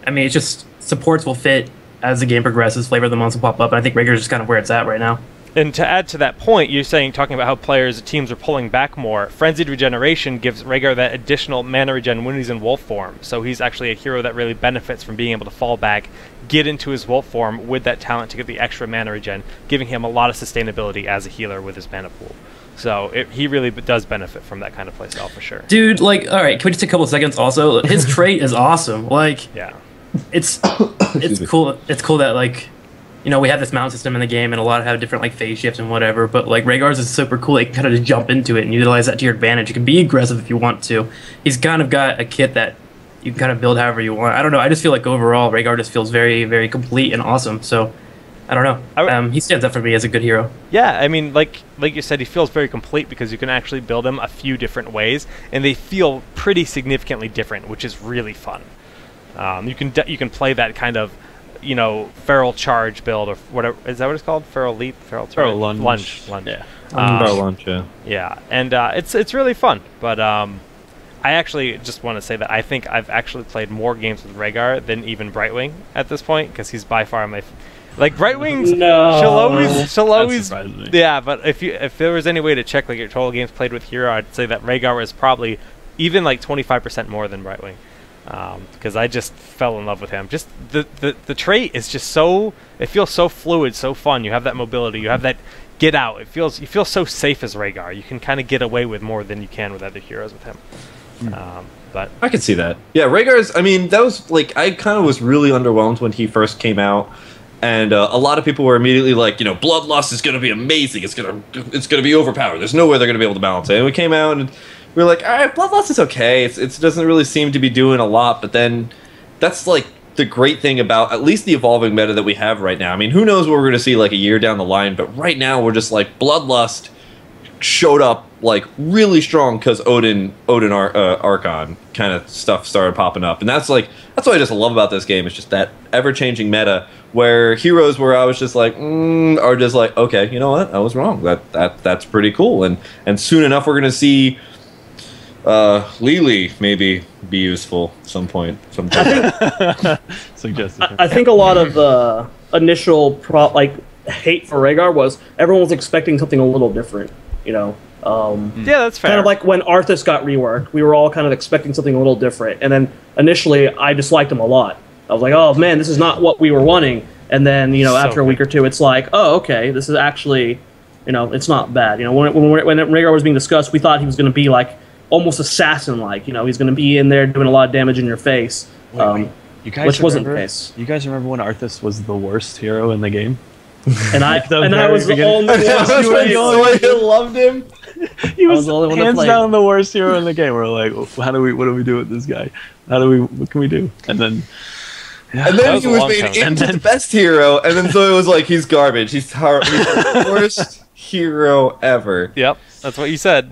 I mean, it's just supports will fit as the game progresses. Flavor of the months will pop up, and I think Rehgar is just kind of where it's at right now. And to add to that point, you're talking about how teams are pulling back more. Frenzied Regeneration gives Rehgar that additional mana regen when he's in wolf form. So he's actually a hero that really benefits from being able to fall back, get into his wolf form with that talent to get the extra mana regen, giving him a lot of sustainability as a healer with his mana pool. So he really does benefit from that kind of playstyle for sure. Dude, like, all right, can we just take a couple of seconds also? His trait is awesome. Like, yeah, it's cool. It's cool that, like, you know, we have this mount system in the game, and a lot have different like phase shifts and whatever. But like Rehgar's is super cool. You can kind of just jump into it and utilize that to your advantage. You can be aggressive if you want to. He's kind of got a kit that you can kind of build however you want. I don't know. I just feel like overall Rehgar just feels very, very complete and awesome. So I don't know. He stands up for me as a good hero. Yeah, I mean, like you said, he feels very complete because you can actually build him a few different ways, and they feel pretty significantly different, which is really fun. You can play that kind of, you know, feral charge build, or whatever. Is that what it's called? Feral leap, feral lunge. Yeah. Feral lunge. Yeah. Yeah, and it's really fun. But I actually just want to say that I think I've actually played more games with Rehgar than even Brightwing at this point, because he's by far my like Brightwing's. She'll always. Yeah, but if there was any way to check like your total games played with hero, I'd say that Rehgar was probably even like 25% more than Brightwing. Because I just fell in love with him. Just the trait is just so, it feels so fluid, so fun. You have that mobility, you have that get out. You feel so safe as Rehgar. You can kind of get away with more than you can with other heroes with him. But I can see that. Yeah, Rehgar's. I mean, that was like, I kind of was really underwhelmed when he first came out, and a lot of people were immediately like, you know, Bloodlust is going to be amazing. It's gonna be overpowered. There's no way they're going to be able to balance it. And we came out and we were like, all right, Bloodlust is okay. It doesn't really seem to be doing a lot, but then that's like the great thing about at least the evolving meta that we have right now. I mean, who knows what we're going to see like a year down the line, but right now we're just like, Bloodlust showed up like really strong because Odin Archon kind of stuff started popping up, and that's what I just love about this game. It's just that ever-changing meta where heroes where I was just like are just like, okay, you know what, I was wrong. That's pretty cool, and soon enough we're gonna see LiLi maybe be useful at some point. Suggested. I think a lot of the initial hate for Rehgar was everyone was expecting something a little different. You know, yeah, that's fair. Kind of like when Arthas got reworked, we were all kind of expecting something a little different. And then initially, I disliked him a lot. I was like, oh man, this is not what we were wanting. And then, you know, after a week or two, it's like, oh, okay, this is actually, you know, it's not bad. You know, when Rehgar was being discussed, we thought he was going to be like almost assassin-like. You know, he's going to be in there doing a lot of damage in your face, wait. You guys which wasn't the remember, case. You guys remember when Arthas was the worst hero in the game? And I was the only one. You loved him. He was the only one that hands played. down the worst hero in the game. We're like, what do we do with this guy? What can we do? And then he was made into the best hero, and then Zoe was like, he's garbage. He's the worst hero ever. Yep, that's what you said.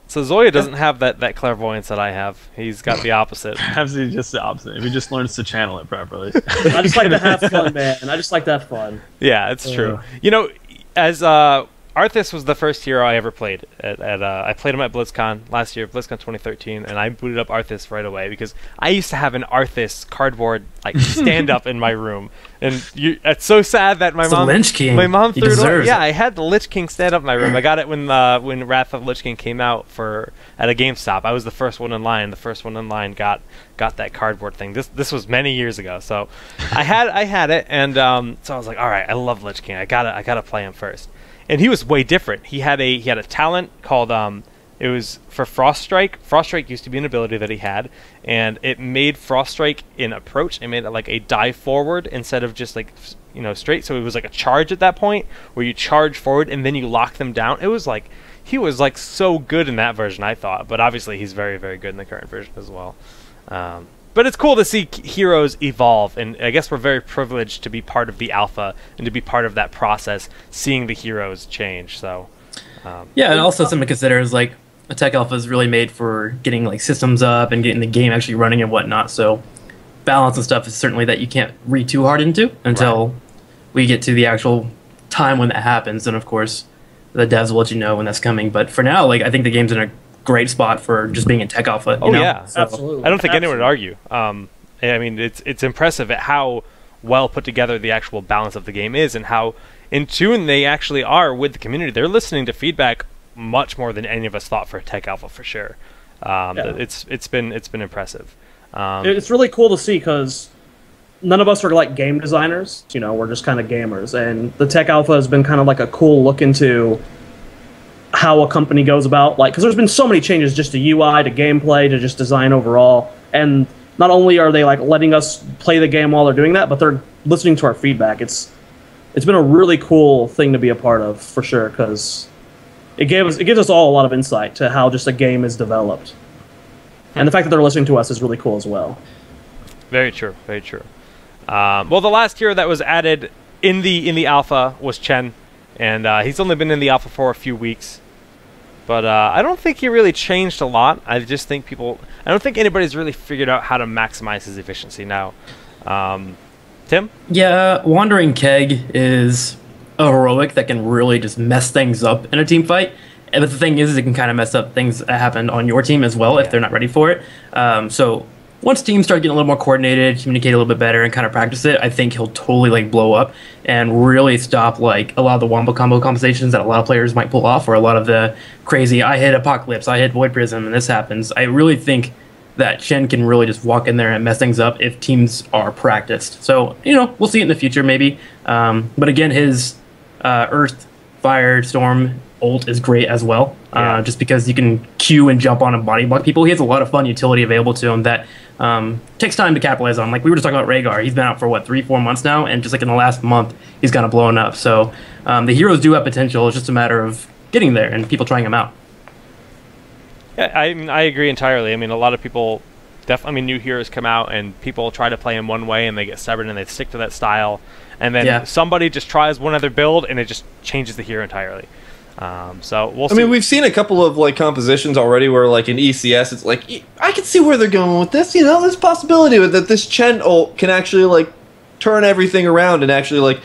So Zoya doesn't have that clairvoyance that I have. He's got the opposite. Perhaps he's just the opposite. If he just learns to channel it properly. I just like to have fun, man. I just like to have fun. Yeah, it's true. You know, as our Arthas was the first hero I ever played. I played him at BlizzCon last year, BlizzCon 2013, and I booted up Arthas right away because I used to have an Arthas cardboard like stand up in my room, and it's so sad that my mom threw it away. Yeah, I had the Lich King stand up in my room. I got it when Wrath of Lich King came out at a GameStop. I was the first one in line. The first one in line got that cardboard thing. This was many years ago, so I had it, and so I was like, all right, I love Lich King. I gotta play him first. And he was way different. He had a talent called it was for Frost Strike. Frost Strike used to be an ability that he had, and it made Frost Strike in approach. It made it like a dive forward instead of just like straight. So it was like a charge at that point where you charge forward and then you lock them down. It was like he was like so good in that version, I thought. But obviously he's very, very good in the current version as well. But it's cool to see heroes evolve, and I guess we're very privileged to be part of the alpha and to be part of that process, seeing the heroes change. So, yeah, and also something to consider is like a tech alpha is really made for getting like systems up and getting the game actually running and whatnot. So, balance and stuff is certainly that you can't read too hard into until we get to the actual time when that happens. And of course, the devs will let you know when that's coming. But for now, like I think the game's in a great spot for just being in tech alpha. You know? Yeah, so, absolutely. I don't think anyone would argue. I mean, it's impressive at how well put together the actual balance of the game is, and how in tune they actually are with the community. They're listening to feedback much more than any of us thought for tech alpha, for sure. It's been impressive. It's really cool to see because none of us are like game designers. We're just kind of gamers, and the tech alpha has been kind of like a cool look into how a company goes about, like, because there's been so many changes just to UI, to gameplay, to just design overall, and not only are they like letting us play the game while they're doing that, but they're listening to our feedback. It's been a really cool thing to be a part of, for sure, because it gives us all a lot of insight to how just a game is developed, and the fact that they're listening to us is really cool as well. Very true, very true. Well, the last hero that was added in the alpha was Chen. And he's only been in the alpha for a few weeks. But I don't think he really changed a lot. I just think I don't think anybody's really figured out how to maximize his efficiency now. Tim? Yeah, Wandering Keg is a heroic that can really just mess things up in a team fight. But the thing is it can kind of mess up things that happened on your team as well if they're not ready for it. So once teams start getting a little more coordinated, communicate a little bit better, and kind of practice it, I think he'll totally like blow up and really stop like a lot of the wombo combo compensations that a lot of players might pull off, or a lot of the crazy I hit Apocalypse, I hit Void Prism, and this happens. I really think that Chen can really just walk in there and mess things up if teams are practiced. So we'll see it in the future maybe. But again, his Earth, Fire, Storm ult is great as well. Just because you can Q and jump on and body block people. He has a lot of fun utility available to him that takes time to capitalize on. Like we were just talking about Rehgar. He's been out for what, 3-4 months now, and just like in the last month he's kind of blown up. So the heroes do have potential. It's just a matter of getting there and people trying them out. Yeah, I agree entirely. I mean, a lot of people new heroes come out and people try to play him one way and they get stubborn and they stick to that style, and then somebody just tries one other build and it just changes the hero entirely. So we'll see. I mean, we've seen a couple of like compositions already where like in ECS it's like I can see where they're going with this. There's a possibility that this Chen ult can actually like turn everything around and actually like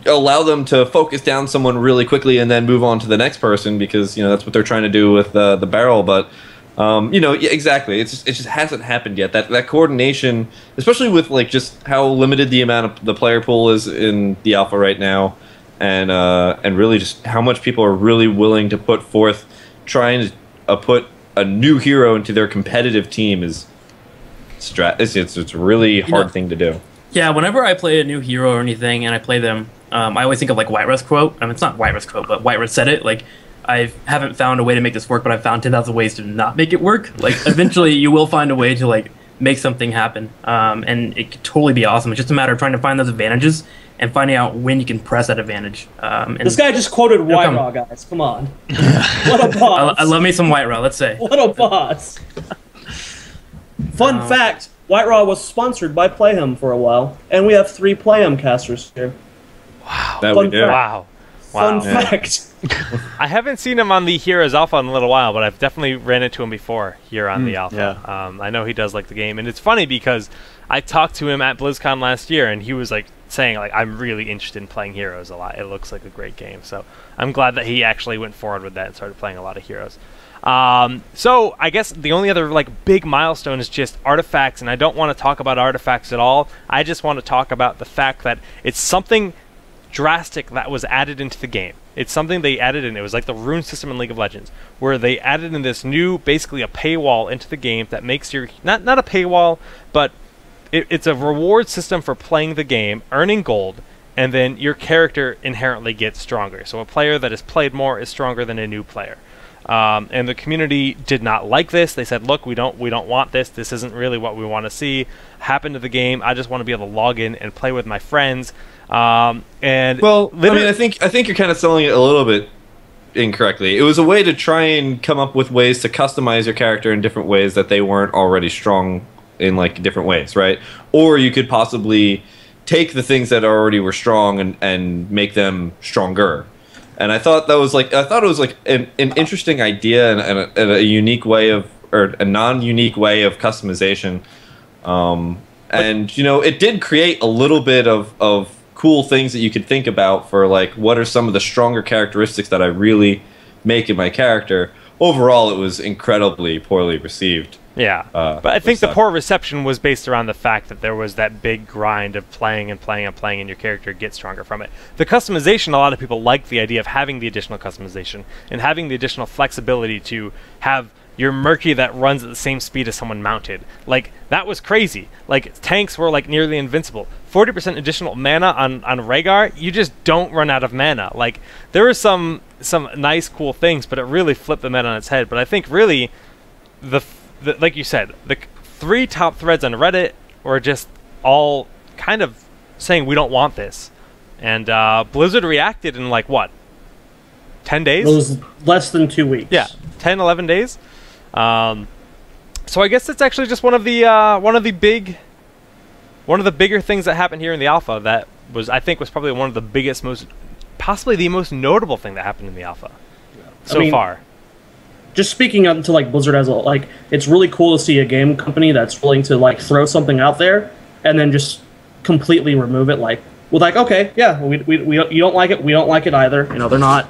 allow them to focus down someone really quickly and then move on to the next person, because that's what they're trying to do with the barrel. But exactly, it just hasn't happened yet. That coordination, especially with like just how limited the amount of the player pool is in the alpha right now. And really just how much people are really willing to put forth trying to put a new hero into their competitive team is it's a really hard thing to do. Yeah, whenever I play a new hero or anything and I play them, I always think of like Whiterust's quote. I mean, it's not Whiterust's quote, but Whiterust said it. Like, I haven't found a way to make this work, but I've found 10,000 ways to not make it work. Like, eventually you will find a way to like make something happen, and it could totally be awesome. It's just a matter of trying to find those advantages and finding out when you can press that advantage. And this guy just quoted White Raw, guys. Come on. What a boss. I love me some White Raw, let's say. What a boss. Fun fact, White Raw was sponsored by Playhim for a while, and we have 3 Playhim casters here. Wow. That we do. Wow. Fun fact. I haven't seen him on the Heroes Alpha in a little while, but I've definitely ran into him before here on the Alpha. Yeah. I know he does like the game, and it's funny because I talked to him at BlizzCon last year, and he was like saying like, I'm really interested in playing Heroes a lot. It looks like a great game. So I'm glad that he actually went forward with that and started playing a lot of Heroes. So I guess the only other like big milestone is just artifacts, and I don't want to talk about artifacts at all. I just want to talk about the fact that it's something drastic that was added into the game. It's something they added in. It was like the rune system in League of Legends, where they added in this new, basically a paywall into the game that makes your not a paywall, but it's a reward system for playing the game, earning gold, and then your character inherently gets stronger. So a player that has played more is stronger than a new player. And the community did not like this. They said, "Look, we don't want this. This isn't really what we want to see happen to the game. I just want to be able to log in and play with my friends." And well, I mean, I think you're kind of selling it a little bit incorrectly. It was a way to try and come up with ways to customize your character in different ways that they weren't already strong in, like, different ways, right? Or you could possibly take the things that already were strong and make them stronger. And I thought it was like an interesting idea and a unique way of, or a non-unique way of customization. And you know, it did create a little bit of cool things that you could think about for, like, what are some of the stronger characteristics that I really make in my character. Overall, it was incredibly poorly received. Yeah, but I think the poor reception was based around the fact that there was that big grind of playing and playing and playing, and your character gets stronger from it. The customization, a lot of people liked the idea of having the additional customization and having the additional flexibility to have your Murky that runs at the same speed as someone mounted. Like, that was crazy. Like, tanks were, like, nearly invincible. 40% additional mana on Rehgar, you just don't run out of mana. Like, there were some nice, cool things, but it really flipped the meta on its head. But I think, really, like you said, the 3 top threads on Reddit were just all kind of saying, we don't want this. And Blizzard reacted in, like, what? 10 days? It was less than 2 weeks. Yeah, 10, 11 days. So I guess it's actually just one of the bigger things that happened here in the alpha. That was, I think, was probably one of the biggest, possibly the most notable thing that happened in the alpha so far. Just speaking up to, like, Blizzard as a, like, it's really cool to see a game company that's willing to, like, throw something out there and then just completely remove it. Like, well, like, okay, yeah, we you don't like it, we don't like it either. You know, they're not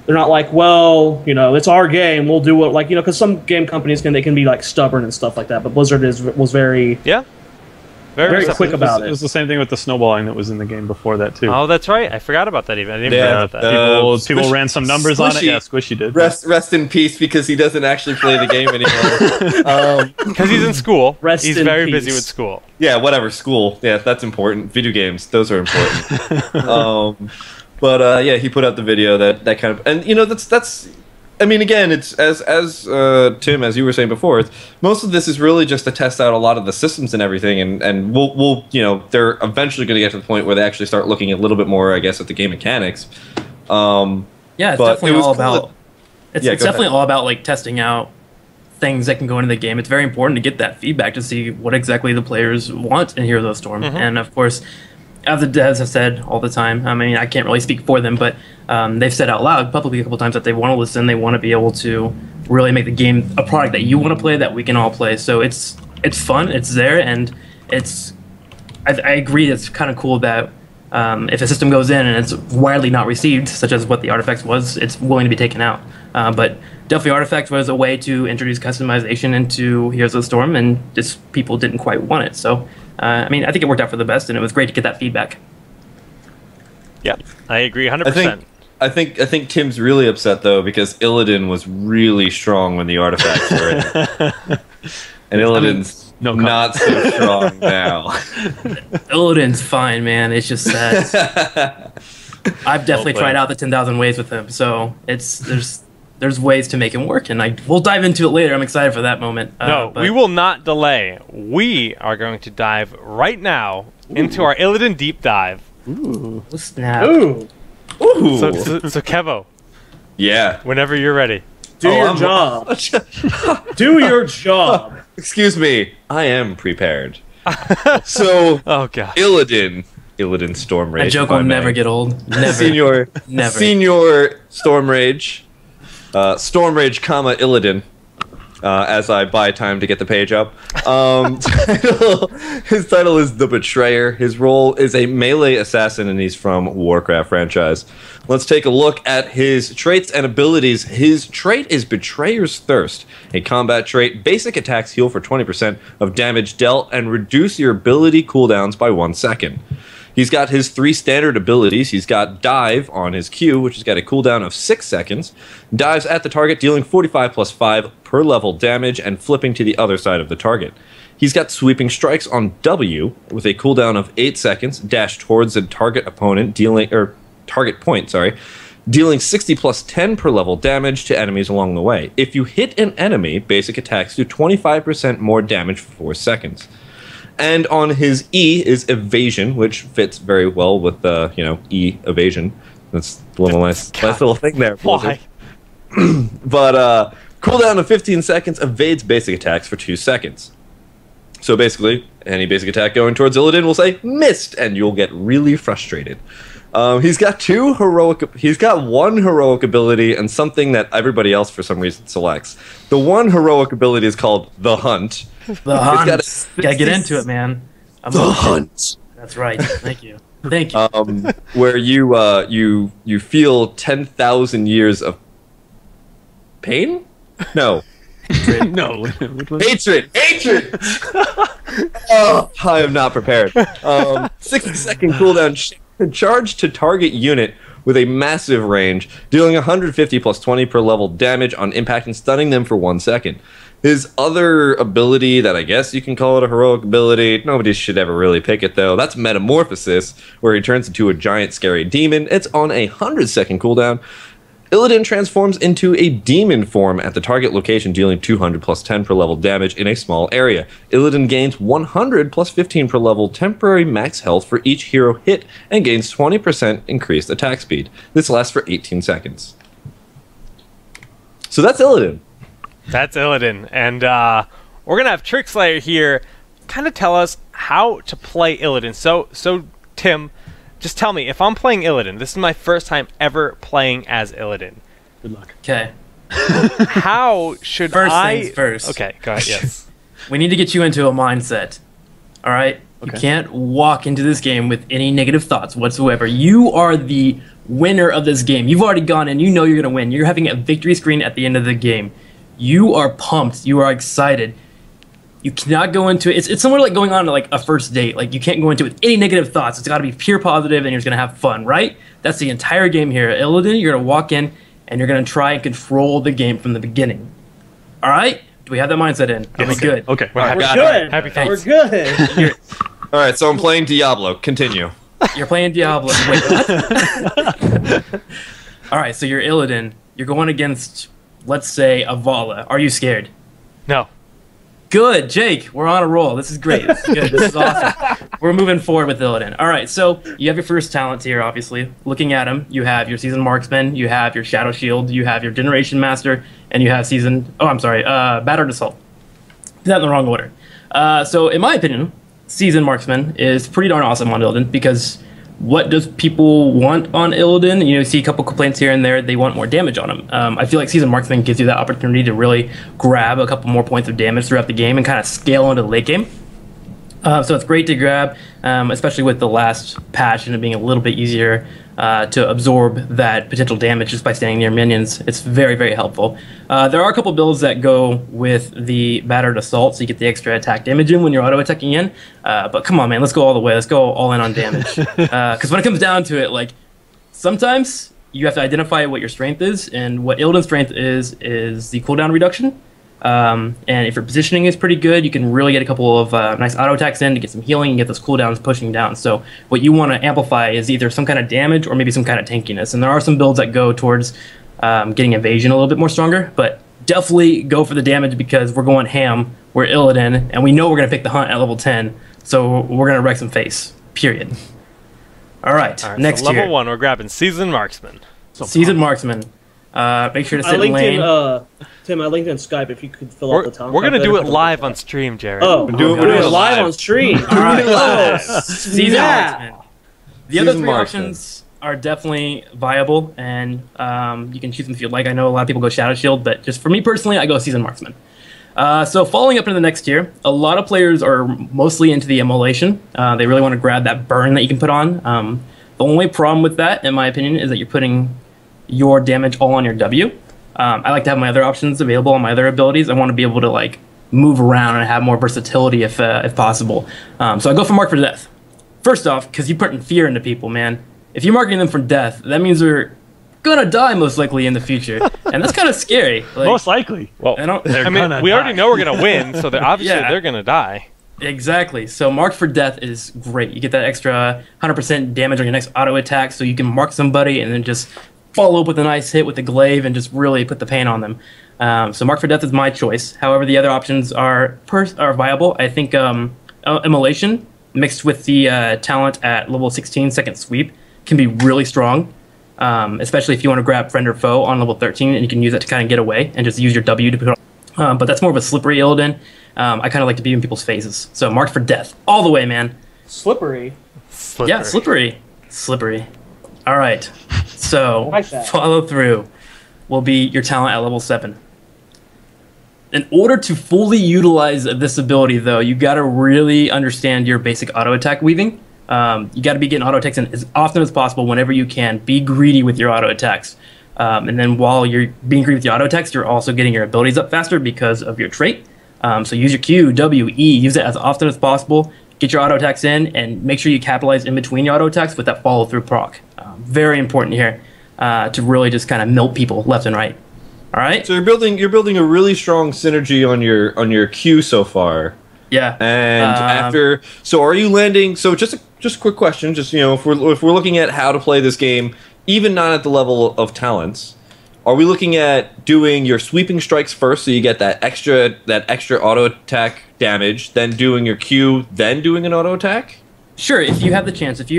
like, well, you know, it's our game, we'll do what, like, you know, because some game companies can be, like, stubborn and stuff like that, but Blizzard was very quick about it. It was the same thing with the snowballing that was in the game before that too. Oh, that's right. I forgot about that even. I didn't forget about that. People ran some numbers on it. Yeah, Squishy did. Rest in peace, because he doesn't actually play the game anymore. Because he's in school. He's very busy with school. Yeah, whatever, school. Yeah, that's important. Video games, those are important. But yeah, he put out the video that kind of, and you know, that's. I mean, again, it's as Tim, as you were saying before, most of this is really just to test out a lot of the systems and everything, and we'll you know, they're eventually going to get to the point where they actually start looking a little bit more, I guess, at the game mechanics. Yeah, it's definitely all about. It's definitely all about, like, testing out things that can go into the game. It's very important to get that feedback to see what exactly the players want in Heroes of the Storm, and of course, as the devs have said all the time, I mean, I can't really speak for them, but they've said out loud publicly a couple times that they want to listen, they want to be able to really make the game a product that you want to play, that we can all play. So it's fun, it's there, and I agree, it's kind of cool that if a system goes in and it's widely not received, such as what the Artifacts was, it's willing to be taken out. But definitely Artifacts was a way to introduce customization into Heroes of the Storm, and just people didn't quite want it. So I mean, I think it worked out for the best, and it was great to get that feedback. Yeah, I agree 100%. I think Tim's really upset, though, because Illidan was really strong when the Artifacts were in. And Illidan's not so strong now. Illidan's fine, man. It's just that I've definitely tried out the 10,000 ways with him, so there's ways to make him work, and we'll dive into it later. I'm excited for that moment. We will not delay. We are going to dive right now into our Illidan deep dive. Ooh, snap! Ooh. So Kevo. Yeah. Whenever you're ready. Do your job. Do your job. Excuse me. I am prepared. So, oh god. Illidan Storm Rage. That joke will never get old. Never. Senior Storm Rage. Storm Rage, Illidan. as I buy time to get the page up. His title is The Betrayer. His role is a melee assassin, and he's from Warcraft franchise. Let's take a look at his traits and abilities. His trait is Betrayer's Thirst, a combat trait. Basic attacks heal for 20% of damage dealt and reduce your ability cooldowns by 1 second. He's got his 3 standard abilities. He's got Dive on his Q, which has got a cooldown of 6 seconds. Dives at the target, dealing 45 plus 5 per level damage and flipping to the other side of the target. He's got Sweeping Strikes on W with a cooldown of 8 seconds. Dash towards a target opponent, target point, dealing 60 plus 10 per level damage to enemies along the way. If you hit an enemy, basic attacks do 25% more damage for 4 seconds. And on his E is Evasion, which fits very well with the, E evasion. That's a little nice little thing there. Why? But cooldown of 15 seconds, evades basic attacks for 2 seconds. So basically, any basic attack going towards Illidan will say missed, and you'll get really frustrated. He's got 1 heroic ability and something that everybody else for some reason selects. The 1 heroic ability is called The Hunt. The Hunt. Gotta get into it, man. The Hunt. That's right. Thank you. Thank you. Where you feel 10,000 years of pain? No. No. Hatred! Oh, I am not prepared. 60-second cooldown. Charge to target unit with a massive range, dealing 150 plus 20 per level damage on impact and stunning them for 1 second. His other ability, that I guess you can call it a heroic ability, nobody should ever really pick it though, that's Metamorphosis, where he turns into a giant scary demon. It's on a 100-second cooldown. Illidan transforms into a demon form at the target location, dealing 200 plus 10 per level damage in a small area. Illidan gains 100 plus 15 per level temporary max health for each hero hit and gains 20% increased attack speed. This lasts for 18 seconds. So that's Illidan. That's Illidan. And we're going to have Trikslyr here kind of tell us how to play Illidan. So Tim, just tell me, if I'm playing Illidan, this is my first time ever playing as Illidan. Good luck. Okay. How should things first. Okay, go ahead, yes. We need to get you into a mindset. All right? Okay. You can't walk into this game with any negative thoughts whatsoever. You are the winner of this game. You've already gone in. You know you're going to win. You're having a victory screen at the end of the game. You are pumped. You are excited. You cannot go into it. It's somewhat like going on to like a first date. Like you can't go into it with any negative thoughts. It's got to be pure positive, and you're just gonna have fun, right? That's the entire game here. Illidan, you're gonna walk in and you're gonna try and control the game from the beginning. All right? Do we have that mindset in? Are we good? Okay. We're good. Happy We're good. All right, so I'm playing Diablo. Continue. You're playing Diablo. Wait, what? All right, so you're Illidan. You're going against, let's say, a Vala. Are you scared? No. Good, Jake. We're on a roll. This is great. This is good. This is awesome. We're moving forward with Illidan. All right, so you have your first talent here, obviously. Looking at him, you have your Seasoned Marksman, you have your Shadow Shield, you have your Generation Master, and you have Battered Assault. Did that in the wrong order. So, in my opinion, Seasoned Marksman is pretty darn awesome on Illidan because what does people want on Illidan? You see a couple complaints here and there. They want more damage on him. I feel like Seasoned Marksman gives you that opportunity to really grab a couple more points of damage throughout the game and kind of scale into the late game. So it's great to grab, especially with the last patch and it being a little bit easier to absorb that potential damage just by standing near minions. It's very, very helpful. There are a couple builds that go with the Battered Assault, so you get the extra attack damage in when you're auto-attacking in. But come on, man, let's go all the way. Let's go all in on damage. Because when it comes down to it, like, sometimes you have to identify what your strength is, and what Illidan's strength is the cooldown reduction. And if your positioning is pretty good, you can really get a couple of nice auto attacks in to get some healing and get those cooldowns pushing down. So what you want to amplify is either some kind of damage or maybe some kind of tankiness. And there are some builds that go towards getting evasion a little bit more stronger, but definitely go for the damage because we're going ham. We're Illidan, and we know we're going to pick the Hunt at level 10, so we're going to wreck some face, period. All right, next so level tier. 1, we're grabbing Seasoned Marksman. Seasoned Marksman. Make sure to sit in lane. Tim, I linked in Skype if you could fill out the time. We're going to do it live on stream, Jared. Oh, we're doing it live on stream. All right. Seasoned Marksman. The other three options are definitely viable, and you can choose them if you like. I know a lot of people go Shadow Shield, but just for me personally, I go Seasoned Marksman. So following up into the next tier, a lot of players are mostly into the immolation. They really want to grab that burn that you can put on. The only problem with that, in my opinion, is that you're putting your damage all on your W. I like to have my other options available on my other abilities. I want to be able to like move around and have more versatility if possible. So I go for Mark for Death. First off, because you're putting fear into people, man. If you're marking them for death, that means they're gonna die most likely in the future, and that's kind of scary. Like, most likely. Well, I mean, we already know we're gonna win, so obviously they're gonna die. Exactly. So mark for death is great. You get that extra 100% damage on your next auto attack, so you can mark somebody and then just follow up with a nice hit with the glaive and just really put the pain on them. So mark for death is my choice. However, the other options are viable. I think immolation mixed with the talent at level 16 second sweep can be really strong. Especially if you want to grab friend or foe on level 13, and you can use it to kind of get away and just use your W to put on. But that's more of a slippery Illidan. I kind of like to be in people's faces. So marked for death. All the way, man. Slippery. Yeah, slippery. Slippery. All right. So like that. Follow through will be your talent at level 7. In order to fully utilize this ability, though, you got to really understand your basic auto attack weaving. You got to be getting auto attacks in as often as possible whenever you can. Be greedy with your auto attacks. And then while you're being greedy with your auto attacks, you're also getting your abilities up faster because of your trait. So use your Q, W, E, use it as often as possible. Get your auto attacks in and make sure you capitalize in between your auto attacks with that follow through proc. Very important here to really just kind of milk people left and right. All right. So you're building a really strong synergy on your Q so far. Yeah. And so are you landing? So just a quick question. Just if we're looking at how to play this game, even not at the level of talents, are we looking at doing your sweeping strikes first, so you get that extra auto attack damage, then doing your Q, then doing an auto attack? Sure. If you have the chance, if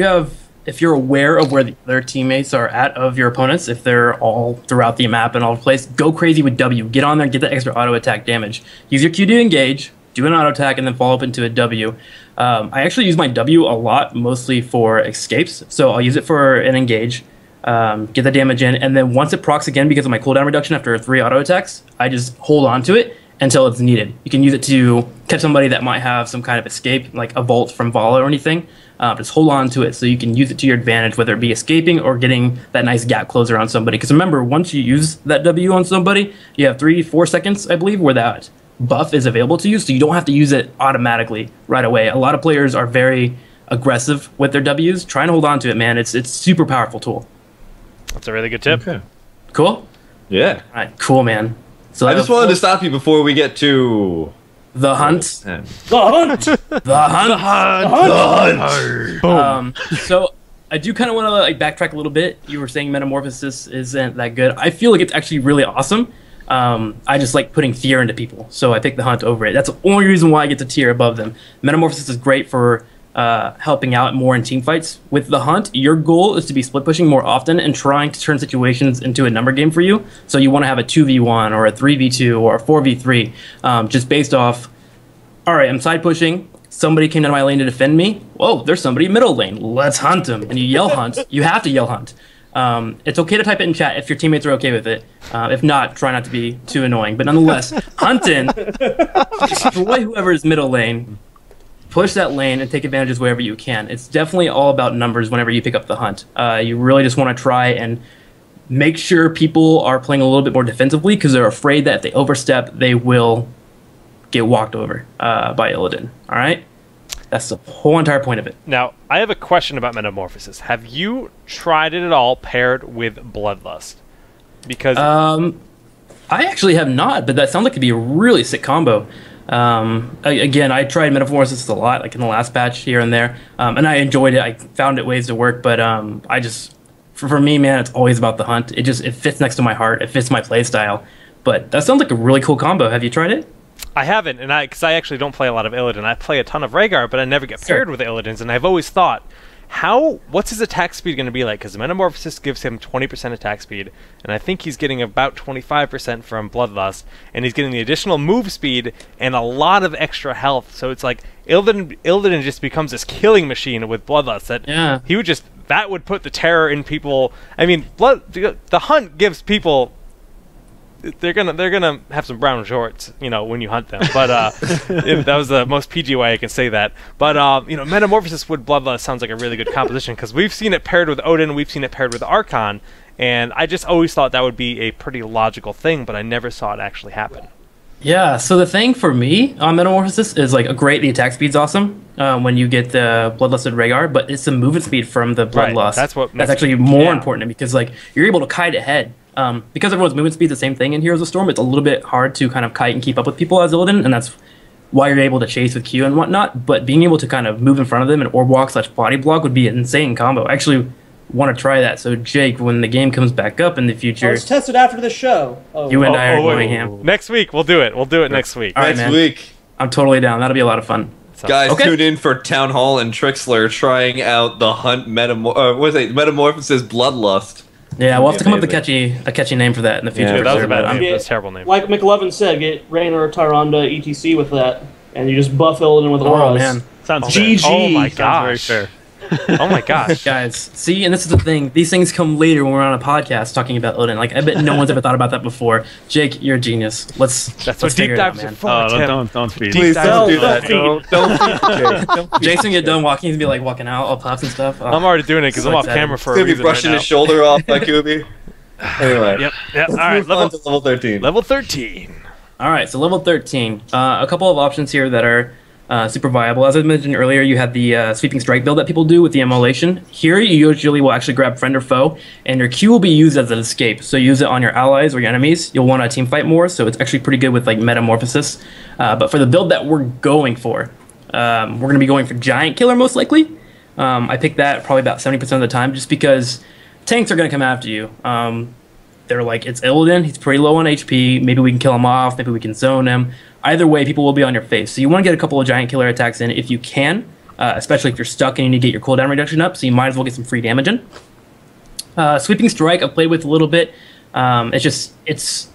you're aware of where the other teammates are at of your opponents, if they're all throughout the map and all over the place, go crazy with W. Get on there, get that extra auto attack damage. Use your Q to engage. Do an auto attack and then follow up into a W. I actually use my W a lot, mostly for escapes. So I'll use it for an engage, get the damage in, and then once it procs again because of my cooldown reduction after 3 auto attacks, I just hold on to it until it's needed. You can use it to catch somebody that might have some kind of escape, like a Bolt from Vala or anything. Just hold on to it so you can use it to your advantage, whether it be escaping or getting that nice gap closer on somebody. Because remember, once you use that W on somebody, you have 3-4 seconds, I believe, where that buff is available to you, so you don't have to use it automatically right away. A lot of players are very aggressive with their Ws. Try and hold on to it, man. It's super powerful tool. That's a really good tip. Okay. Cool? Yeah. All right, cool, man. So I just wanted to stop you before we get to the hunt. The hunt. The hunt. Boom. So I do kind of want to like backtrack a little bit. You were saying Metamorphosis isn't that good. I feel like it's actually really awesome. I just like putting fear into people, so I pick the hunt over it. That's the only reason why I get the tier above them. Metamorphosis is great for helping out more in team fights. With the hunt, your goal is to be split pushing more often and trying to turn situations into a number game for you. So you want to have a 2v1 or a 3v2 or a 4v3, just based off, all right, I'm side pushing, somebody came down my lane to defend me, whoa, there's somebody middle lane, let's hunt them. And you yell hunt, you have to yell hunt. It's okay to type it in chat if your teammates are okay with it. If not, try not to be too annoying. But nonetheless, hunting, destroy whoever's middle lane, push that lane, and take advantages wherever you can. It's definitely all about numbers whenever you pick up the hunt. You really just want to try and make sure people are playing a little bit more defensively because they're afraid that if they overstep, they will get walked over by Illidan. All right? That's the whole entire point of it. Now, I have a question about Metamorphosis. Have you tried it at all paired with Bloodlust? Because I actually have not, but that sounds like it'd be a really sick combo. Again, I tried Metamorphosis a lot, like in the last patch here and there, and I enjoyed it. I found it ways to work, but I just, for me, man, it's always about the hunt. It fits next to my heart. It fits my play style. But that sounds like a really cool combo. Have you tried it? I haven't, because I actually don't play a lot of Illidan. I play a ton of Rehgar, but I never get paired with Illidans, and I've always thought, what's his attack speed going to be like? Because Metamorphosis gives him 20% attack speed, and I think he's getting about 25% from Bloodlust, and he's getting the additional move speed and a lot of extra health. So it's like Illidan just becomes this killing machine with Bloodlust that he would just that would put the terror in people. I mean, the hunt gives people. They're gonna have some brown shorts, when you hunt them. But that was the most PG way I can say that. But Metamorphosis with Bloodlust sounds like a really good composition because we've seen it paired with Odin, we've seen it paired with Archon, and I just always thought that would be a pretty logical thing, but I never saw it actually happen. Yeah. So the thing for me on Metamorphosis is like the attack speed's awesome when you get the Bloodlusted Rehgar, but it's the movement speed from the Bloodlust. Right. That's actually more important because like you're able to kite ahead. Because everyone's movement speed is the same thing in Heroes of Storm, it's a little bit hard to kind of kite and keep up with people as Illidan, and that's why you're able to chase with Q and whatnot. But being able to kind of move in front of them and orb walk / body block would be an insane combo. I actually want to try that. So Jake, when the game comes back up in the future, let's test it after the show. You and I are going ham. Next week we'll do it. We'll do it next week. All right, Next week. I'm totally down. That'll be a lot of fun. Guys, tune in for Town Hall and Trikslyr trying out the Hunt Metamorphosis Bloodlust. Yeah, we'll have to come up with a catchy name for that in the future. Yeah, that was a bad name. That's a terrible name. Like McLovin said, get Raynor, Tyrande, etc. with that, and you just buff Illidan with auras. Oh man, sounds GG. Oh my gosh. gosh. Very fair. Oh my gosh. Guys, see, and this is the thing. These things come later when we're on a podcast talking about Illidan. Like, I bet no one's ever thought about that before. Jake, you're a genius. That's what deep dives are for. Don't feed. Please don't do that. Don't feed. Jason get done walking, he'd be like walking out, all puffs and stuff. Oh, I'm already doing it because so I'm off excited. camera for a He's gonna be reason brushing right his shoulder off by Coobie. Anyway. Yep. All Let's right. move on to level 13. Level 13. All right, so level 13. A couple of options here that are super viable. As I mentioned earlier, you have the sweeping strike build that people do with the immolation. Here, you usually will actually grab friend or foe, and your Q will be used as an escape. So use it on your allies or your enemies. You'll want to team fight more, so it's actually pretty good with like Metamorphosis. But for the build that we're going for, we're going to be going for Giant Killer most likely. I picked that probably about 70% of the time, just because tanks are going to come after you. They're like, it's Illidan, he's pretty low on HP, maybe we can kill him off, maybe we can zone him. Either way, people will be on your face. So you want to get a couple of Giant Killer attacks in if you can, especially if you're stuck and you need to get your cooldown reduction up, so you might as well get some free damage in. Sweeping Strike, I've played with a little bit. It's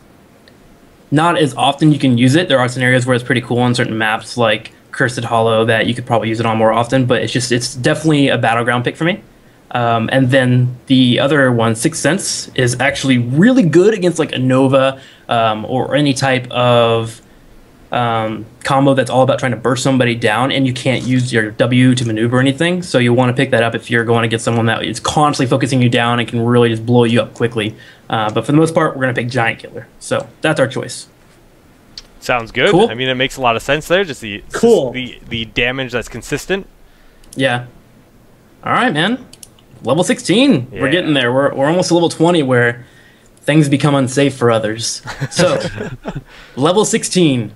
not as often you can use it. There are scenarios where it's pretty cool on certain maps, like Cursed Hollow, that you could probably use it on more often, but it's definitely a battleground pick for me. And then the other one, Sixth Sense, is actually really good against like a Nova or any type of combo that's all about trying to burst somebody down, and you can't use your W to maneuver anything. So you want to pick that up if you're going to get someone that is constantly focusing you down and can really just blow you up quickly. But for the most part, we're going to pick Giant Killer. So that's our choice. Sounds good. Cool. I mean, it makes a lot of sense there. Just the damage that's consistent. Yeah. All right, man. Level 16. Yeah. We're getting there. We're almost to level 20 where things become unsafe for others. So, level 16.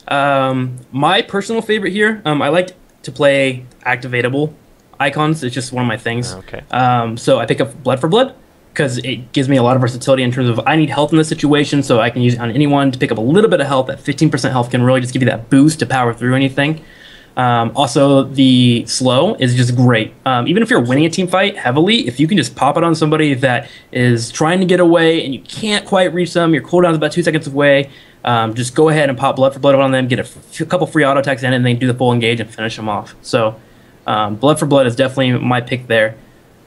My personal favorite here, I like to play activatable icons. It's just one of my things. Okay. So I pick up Blood for Blood because it gives me a lot of versatility in terms of I need health in this situation, so I can use it on anyone to pick up a little bit of health. That 15% health can really just give you that boost to power through anything. Also, the slow is just great. Even if you're winning a team fight heavily, if you can just pop it on somebody that is trying to get away and you can't quite reach them, your cooldown is about 2 seconds away, just go ahead and pop Blood for Blood on them, get a couple free auto attacks in, and then do the full engage and finish them off. So, Blood for Blood is definitely my pick there.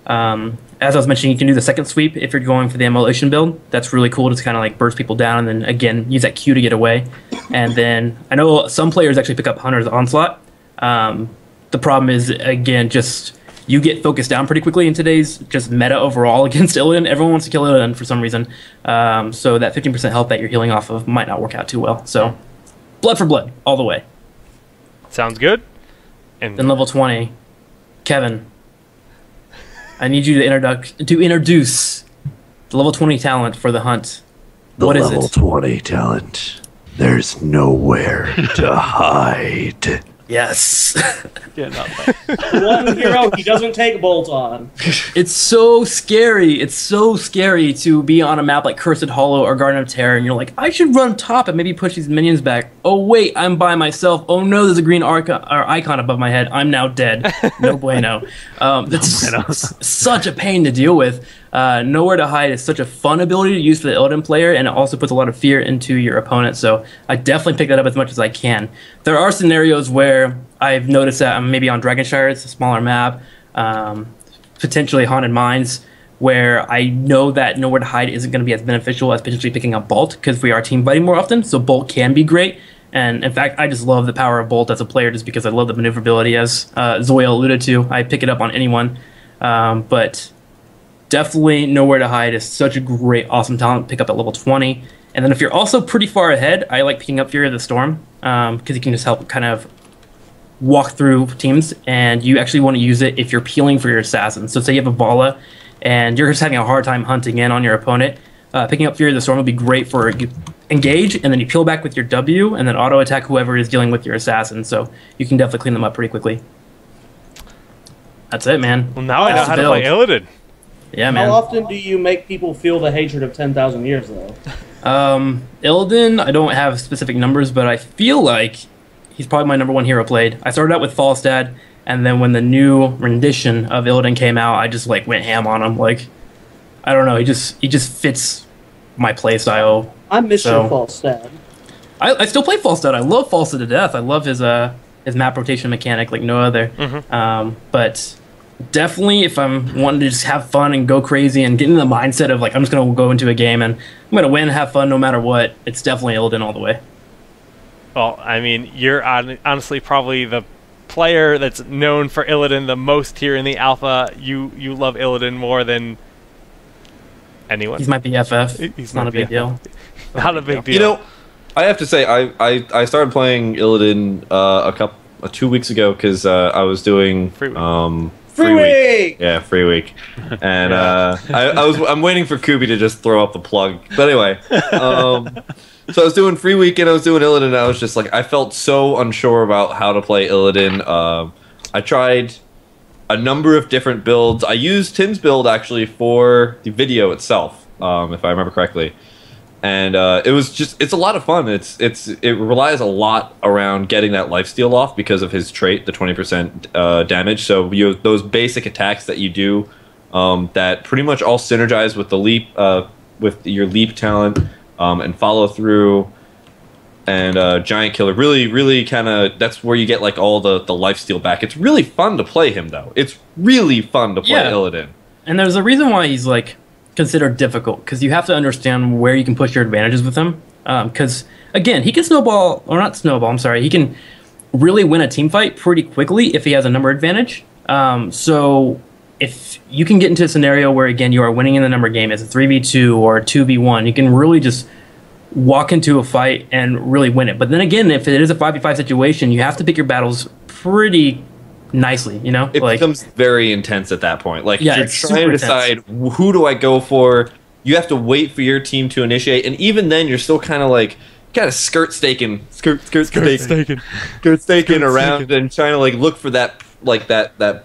As I was mentioning, you can do the second sweep if you're going for the Immolation build. That's really cool to kind of like burst people down and then, again, use that Q to get away. And then I know some players actually pick up Hunter's Onslaught. The problem is, again, just you get focused down pretty quickly in today's just meta overall against Illidan. Everyone wants to kill Illidan for some reason. So that 15% health that you're healing off of might not work out too well. So Blood for Blood, all the way. Sounds good. And Then level 20, Kevin. I need you to introduce the level 20 talent for the hunt. What is level it? 20 talent. There's nowhere to hide. Yes. One hero he doesn't take bolt on. It's so scary. It's so scary to be on a map like Cursed Hollow or Garden of Terror, and you're like, I should run top and maybe push these minions back. Oh wait, I'm by myself. Oh no, there's a green icon above my head. I'm now dead. No bueno. That's such a pain to deal with. Nowhere to hide is such a fun ability to use for the Illidan player, and it also puts a lot of fear into your opponent. So I definitely pick that up as much as I can. There are scenarios where I've noticed that I'm maybe on Dragonshire, it's a smaller map. potentially Haunted Mines, where I know that Nowhere to Hide isn't going to be as beneficial as potentially picking up Bolt, because we are team fighting more often, so Bolt can be great. And in fact, I just love the power of Bolt as a player just because I love the maneuverability, as Zoya alluded to. I pick it up on anyone. But definitely Nowhere to Hide is such a great, awesome talent to pick up at level 20. And then if you're also pretty far ahead, I like picking up Fury of the Storm, because you can just help kind of walk through teams, and you actually want to use it if you're peeling for your assassin. So say you have a Vala, and you're just having a hard time hunting in on your opponent, picking up Fury of the Storm would be great for you engage, and then you peel back with your W, and then auto attack whoever is dealing with your assassin. So you can definitely clean them up pretty quickly. That's it, man. Well, now I know how to play Illidan. Yeah, man. How often do you make people feel the hatred of 10,000 years, though? Illidan, I don't have specific numbers, but I feel like he's probably my #1 hero played. I started out with Falstad, and then when the new rendition of Illidan came out, I just like went ham on him. Like, I don't know, he just fits my play style. I miss your Falstad. I still play Falstad. I love Falstad to death. I love his map rotation mechanic like no other. But definitely, if I'm wanting to just have fun and go crazy and get in the mindset of like I'm just gonna go into a game and I'm gonna win, have fun no matter what, it's definitely Illidan all the way. Well, I mean, you're honestly probably the player that's known for Illidan the most here in the alpha. You love Illidan more than anyone. He's my BFF. He's not a big deal. Not a big deal. You know, I have to say, I started playing Illidan 2 weeks ago because I was doing Free week. Free week. Yeah, free week. And I'm waiting for Coobie to just throw up the plug. But anyway, so I was doing free week and I was doing Illidan, and I was just like, I felt so unsure about how to play Illidan. I tried a number of different builds. I used Tim's build actually for the video itself, if I remember correctly. And it's a lot of fun. It relies a lot around getting that lifesteal off because of his trait, the 20% damage. So those basic attacks that you do, that pretty much all synergize with the leap, with your leap talent, and follow through, and giant killer. Really kind of, that's where you get like all the lifesteal back. It's really fun to play him though. It's really fun to play Illidan. And there's a reason why he's like considered difficult, because you have to understand where you can push your advantages with him. Because again, he can he can really win a team fight pretty quickly if he has a number advantage. So if you can get into a scenario where again you are winning in the number game, it's a 3v2 or a 2v1, you can really just walk into a fight and really win it. But then again, if it is a 5v5 situation, you have to pick your battles pretty nicely, you know? It becomes very intense at that point. Like, Yeah, you're it's trying to super decide, who do I go for? You have to wait for your team to initiate, and even then, you're still kind of skirt staking around and trying to like look for that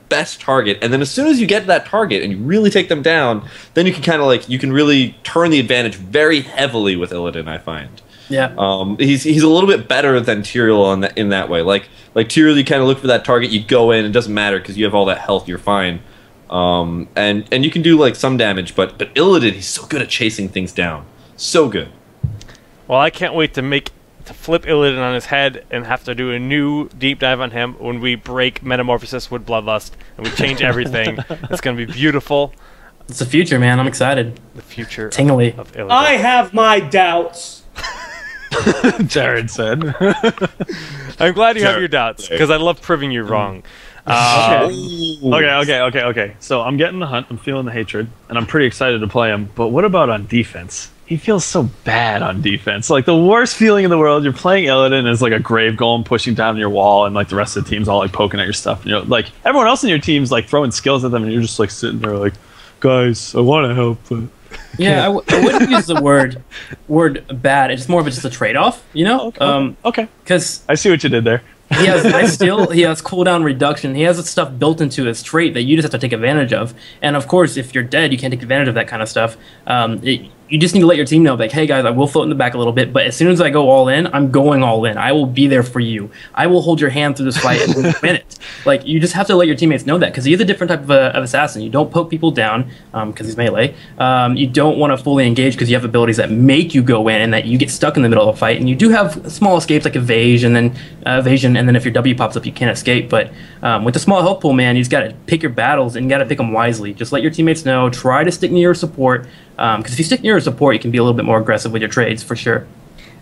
best target. And then as soon as you get to that target and you really take them down, then you can really turn the advantage very heavily with Illidan, I find. Yeah. He's a little bit better than Tyrael in that way. Like Tyrael, you kind of look for that target, you go in, it doesn't matter because you have all that health, you're fine. And you can do like some damage, but Illidan, he's so good at chasing things down, so good. Well, I can't wait to flip Illidan on his head and have to do a new deep dive on him when we break Metamorphosis with Bloodlust and we change everything. It's going to be beautiful. It's the future, man. I'm excited. The future Tingly. of Illidan. I have my doubts. Jared said. I'm glad you have your doubts, because I love proving you wrong. Okay. So I'm getting the hunt, I'm feeling the hatred, and I'm pretty excited to play him. But what about on defense? He feels so bad on defense. Like, the worst feeling in the world. You're playing Illidan as like a grave golem pushing down your wall, and like the rest of the team's all like poking at your stuff. And, you know, like everyone else in your team's like throwing skills at them, and you're just like sitting there like, guys, I want to help, but Yeah, I wouldn't use the word bad. It's more of just a trade-off, you know? Okay. Because I see what you did there. he has lifesteal, he has cooldown reduction, he has stuff built into his trait that you just have to take advantage of. And of course, if you're dead, you can't take advantage of that kind of stuff. you just need to let your team know, like, hey guys, I will float in the back a little bit, but as soon as I go all in, I'm going all in. I will be there for you. I will hold your hand through this fight and win it. Like, you just have to let your teammates know that, because he's a different type of assassin. You don't poke people down because he's melee. You don't want to fully engage because you have abilities that make you go in and that you get stuck in the middle of a fight. And you do have small escapes like evasion, and then if your W pops up, you can't escape. But with the small health pool, man, you just got to pick your battles and you got to pick them wisely. Just let your teammates know. Try to stick near your support. Because if you stick near your support, you can be a little bit more aggressive with your trades, for sure.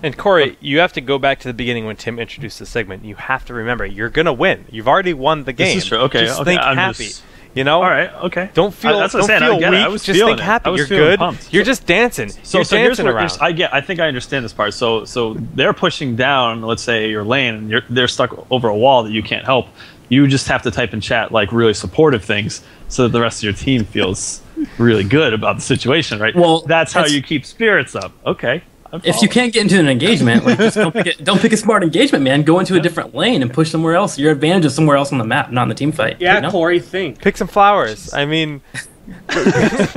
And Corey, you have to go back to the beginning when Tim introduced the segment. You have to remember, you're going to win. You've already won the game. This is true. Okay, just think happy. You know? All right, okay. Don't feel weak. Just think happy. You're good. Pumped. You're just dancing. You're dancing around. I think I understand this part. So they're pushing down, let's say, your lane, and they're stuck over a wall that you can't help. You just have to type in chat like really supportive things so that the rest of your team feels really good about the situation, right? Well, that's how you keep spirits up. Okay. If you can't get into an engagement, like, just don't pick a smart engagement, man. Go into a different lane and push somewhere else. Your advantage is somewhere else on the map, not in the team fight. Yeah, you know? Corey, think. Pick some flowers. I mean...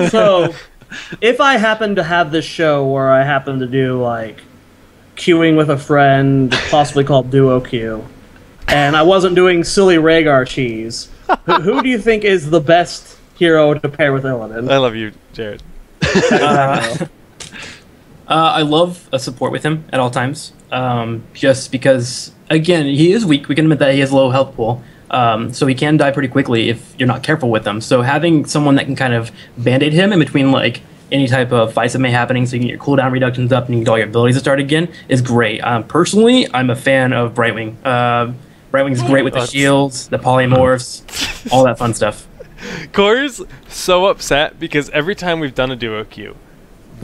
So, if I happen to have this show where I happen to do, like, queuing with a friend, possibly called Duo Queue, and I wasn't doing silly Rehgar cheese, who do you think is the best hero to pair with Illidan? I love you, Jared. I love a support with him at all times, just because, again, he is weak. We can admit that he has low health pool, so he can die pretty quickly if you're not careful with him. So having someone that can kind of band-aid him in between, like, any type of fights that may happening, so you can get your cooldown reductions up and you can get all your abilities to start again, is great. Personally, I'm a fan of Brightwing. Brightwing's great with the shields, the polymorphs, all that fun stuff. Corey's so upset because every time we've done a duo queue,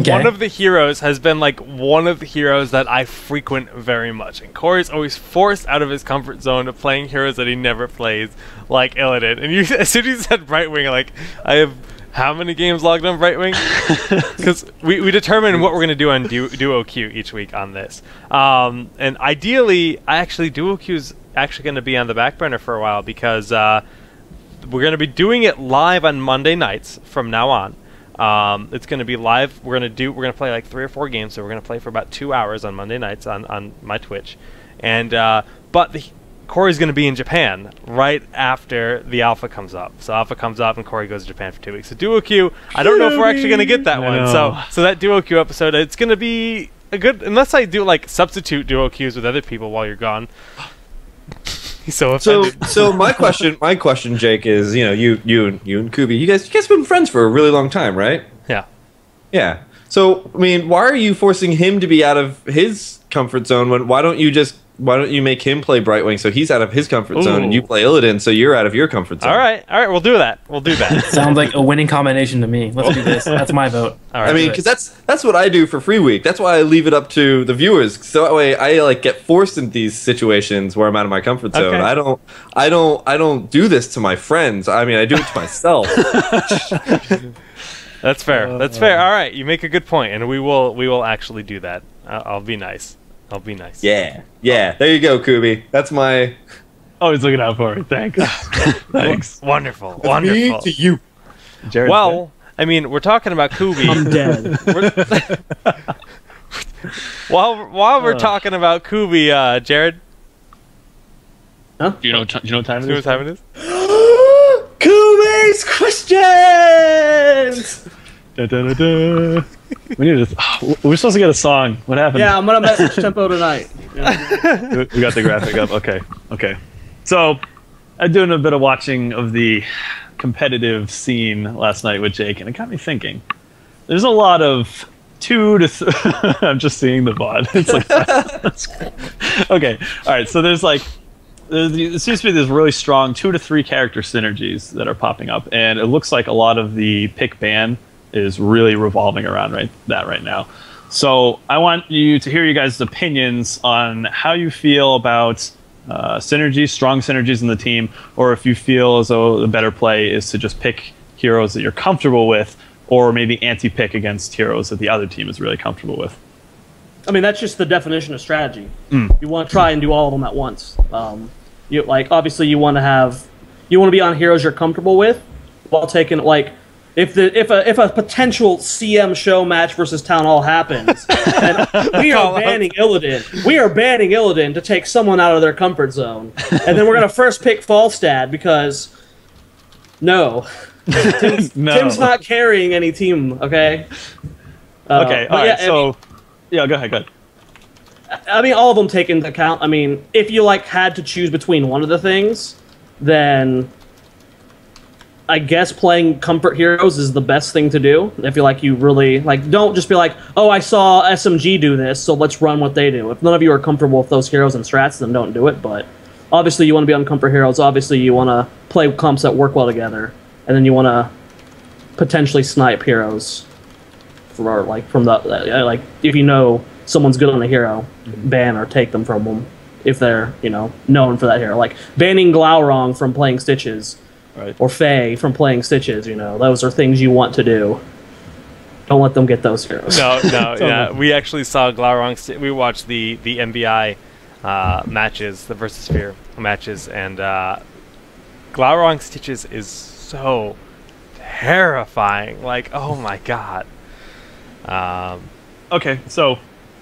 Okay. one of the heroes has been like one of the heroes that I frequent very much. And Corey's always forced out of his comfort zone of playing heroes that he never plays, like Illidan. And as soon as you said Brightwing, like, I have how many games logged on Brightwing? Because we determine what we're going to do on duo queue each week on this. And ideally, duo queue is actually going to be on the back burner for a while because we're going to be doing it live on Monday nights from now on. It's going to be live. We're going to play like 3 or 4 games, so we're going to play for about 2 hours on Monday nights on my Twitch. And but Corey's going to be in Japan right after the alpha comes up. So alpha comes up and Corey goes to Japan for 2 weeks. So duo queue, I don't know if we're actually going to get that one. So that duo queue episode, it's going to be a good, unless I do like substitute duo queues with other people while you're gone. He's so offended. So my question, Jake, is, you know, you and Coobie, you guys have been friends for a really long time, right? Yeah. Yeah. So I mean, why are you forcing him to be out of his comfort zone? Why don't you make him play Brightwing so he's out of his comfort zone and you play Illidan so you're out of your comfort zone? All right, we'll do that. Sounds like a winning combination to me. Let's do this. That's my vote. All right, I mean, because that's what I do for Free Week. That's why I leave it up to the viewers. So that way I like get forced into these situations where I'm out of my comfort zone. Okay. I don't do this to my friends. I mean, I do it to myself. That's fair. That's fair. All right, you make a good point, and we will actually do that. I'll be nice. Yeah. There you go, Coobie. That's my. Oh, he's looking out for me. Thanks. Thanks. Wonderful. Me to you. Jared's well, I mean, we're talking about Coobie. I'm dead. While we're talking about Coobie, Jared. Huh? Do you know what time it is? Do you know what time it is? Coobys Questions! Da, da, da, da. We need to. We're supposed to get a song. What happened? Yeah, I'm gonna message Tempo tonight. Yeah. We got the graphic up. Okay. So, I'm doing a bit of watching of the competitive scene last night with Jake, and it got me thinking. There's a lot of 2 to. I'm just seeing the VOD. It's like. Okay. All right. So there's like. There seems to be this really strong 2 to 3 character synergies that are popping up, and it looks like a lot of the pick ban is really revolving around right now. So I want you to hear you guys' opinions on how you feel about strong synergies in the team, or if you feel as though the better play is to just pick heroes that you're comfortable with, or maybe anti-pick against heroes that the other team is really comfortable with. I mean, that's just the definition of strategy. You want to try and do all of them at once. Obviously you want to be on heroes you're comfortable with, while taking, like, if a potential CM show match versus Town Hall happens, then we are banning Illidan. We are banning Illidan to take someone out of their comfort zone, and then we're gonna first pick Falstad because Tim's not carrying any team. Okay. Okay. All right. So, go ahead. I mean, all of them take into account. I mean, if you had to choose between one of the things, then I guess playing Comfort Heroes is the best thing to do. If you really don't just be like, oh, I saw SMG do this, so let's run what they do. If none of you are comfortable with those heroes and strats, then don't do it. But obviously, you want to be on Comfort Heroes. Obviously, you want to play comps that work well together, and then you want to potentially snipe heroes for from the if you know someone's good on a hero, ban or take them from them if they're known for that hero. Like banning Glaurung from playing Stitches. Right. Or Faye from playing Stitches, those are things you want to do. Don't let them get those heroes. No, yeah. We actually saw Glaurung. We watched the MBI matches, the Versus Sphere matches, and Glaurung Stitches is so terrifying. Oh my god. Okay, so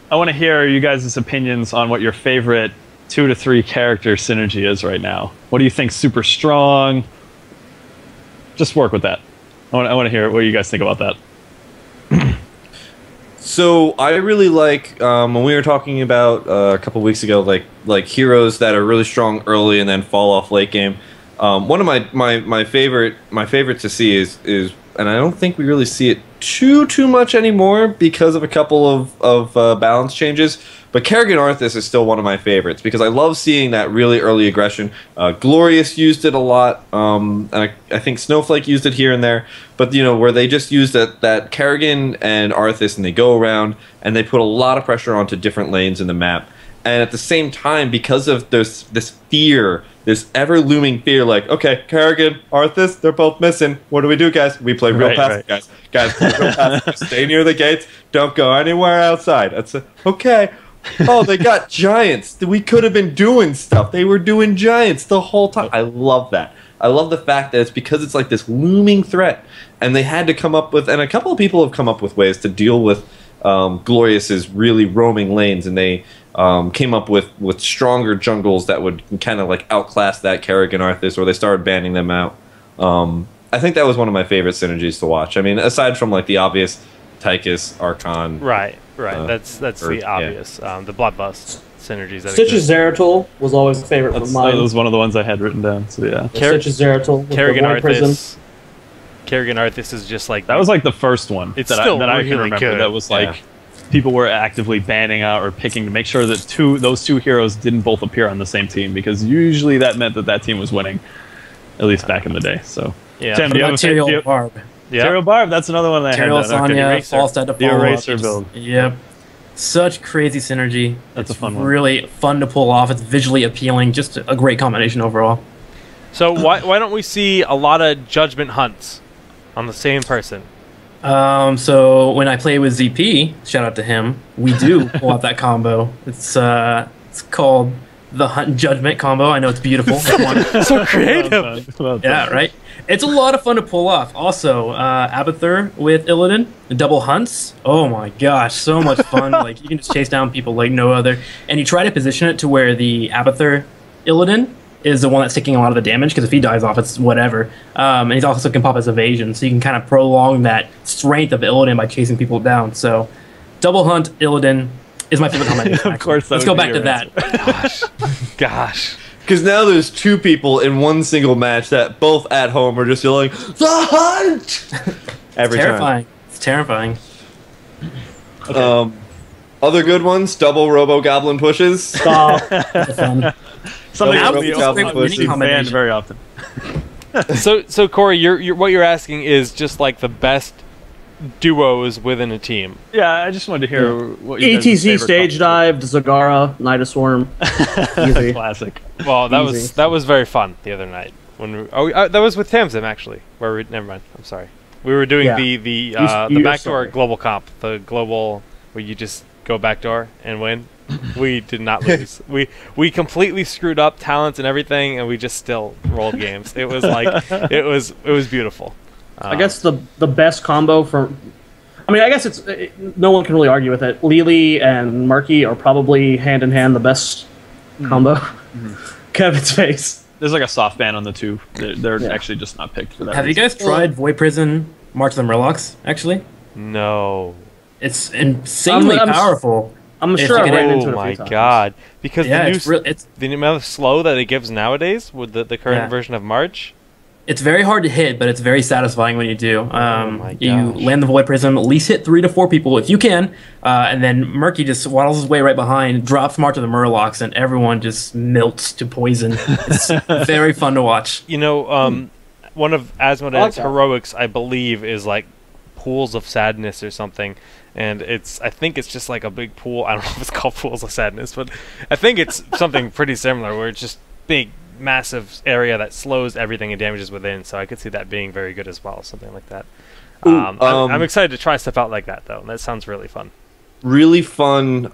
I want to hear you guys' opinions on what your favorite 2 to 3 character synergy is right now. What do you think super strong? Just work with that. I want to hear what you guys think about that. So I really like when we were talking about a couple weeks ago, like heroes that are really strong early and then fall off late game. One of my favorite to see is, and I don't think we really see it too much anymore because of a couple of balance changes. But Kerrigan Arthas is still one of my favorites because I love seeing that really early aggression. Glorious used it a lot, and I think Snowflake used it here and there. But where they just use that Kerrigan and Arthas, and they go around and they put a lot of pressure onto different lanes in the map. And at the same time, because of this fear, this ever-looming fear, okay, Kerrigan, Arthas, they're both missing. What do we do, guys? We play real passive, guys. Guys, play real passive. Stay near the gates. Don't go anywhere outside. That's okay. Oh, they got giants. We could have been doing stuff. They were doing giants the whole time. I love that. I love the fact that it's because it's this looming threat, and they had to come up with, and a couple of people have come up with ways to deal with Glorious's really roaming lanes, and they came up with stronger jungles that would kind of outclass that Kerrigan Arthas, or they started banning them out. I think that was one of my favorite synergies to watch. I mean, aside from the obvious Tychus, Archon. Right. That's the obvious. The Bloodlust synergies. Stitches Zeratul was always a favorite of mine. That was one of the ones I had written down. So yeah. Stitches Zeratul. Kerrigan Arthas. Kerrigan Arthas is just that was the first one it's that still I really can remember. good. That was people were actively banning out or picking to make sure that those two heroes didn't both appear on the same team, because usually that meant that team was winning, at least back in the day. So yeah. Tim, do you have Tyrael Barb? Yeah. Tyrael Barb, that's another one that I had. Sonya, Falstad to the Eraser build. Yep. Such crazy synergy. That's a fun one. Really fun to pull off. It's visually appealing. Just a great combination overall. So why don't we see a lot of Judgment Hunts on the same person? So when I play with ZP, shout out to him, we do pull out that combo. It's called the Hunt Judgment combo. I know it's beautiful. So creative. Yeah, right? It's a lot of fun to pull off. Also, Abathur with Illidan, the double hunts. Oh my gosh, so much fun. You can just chase down people like no other. And you try to position it to where the Abathur Illidan is the one that's taking a lot of the damage, because if he dies off, it's whatever. And he's also can pop his evasion, so you can kind of prolong that strength of Illidan by chasing people down. So, double hunt Illidan is my favorite combination. Of course, let's go back to that. Gosh. Because now there's two people in one single match that both at home are just yelling, "The Hunt!" Every terrifying. time. It's terrifying. Okay. Other good ones, double Robo Goblin pushes. Stop. Something Goblin banned very often. So Corey, you're what you're asking is just the best duos within a team. Yeah, I just wanted to hear what you ETC Stage Dive, Zagara, Night of Swarm. Easy. Classic. Well, that was very fun the other night when that was with Tamsim actually. Never mind. I'm sorry. We were doing the backdoor global comp, the global where you just go backdoor and win. We did not lose. We completely screwed up talents and everything, and we just still rolled games. It was it was beautiful. I guess the best combo for... I mean, I guess no one can really argue with it. LiLi and Murky are probably hand-in-hand the best combo. Kevin's face. There's like a soft ban on the two. They're actually just not picked for that Have reason. you guys tried Void Prison, March of the Murlocs, actually? No. It's insanely powerful. I'm sure I ran into it Oh a my few times. god. Because the amount of slow that it gives nowadays with the current version of March. It's very hard to hit, but it's very satisfying when you do. my You gosh. land the Void Prism, at least hit 3 to 4 people if you can, and then Murky just waddles his way right behind, drops March of the Murlocs, and everyone just melts to poison. It's very fun to watch. You know, one of Asmodee's that. heroics, I believe, is like Pools of Sadness or something. And I think it's just like a big pool. I don't know if it's called Pools of Sadness, but I think it's something pretty similar where it's just big, massive area that slows everything and damages within. So I could see that being very good as well, something like that. I'm excited to try stuff out like that though. That sounds really fun. Really fun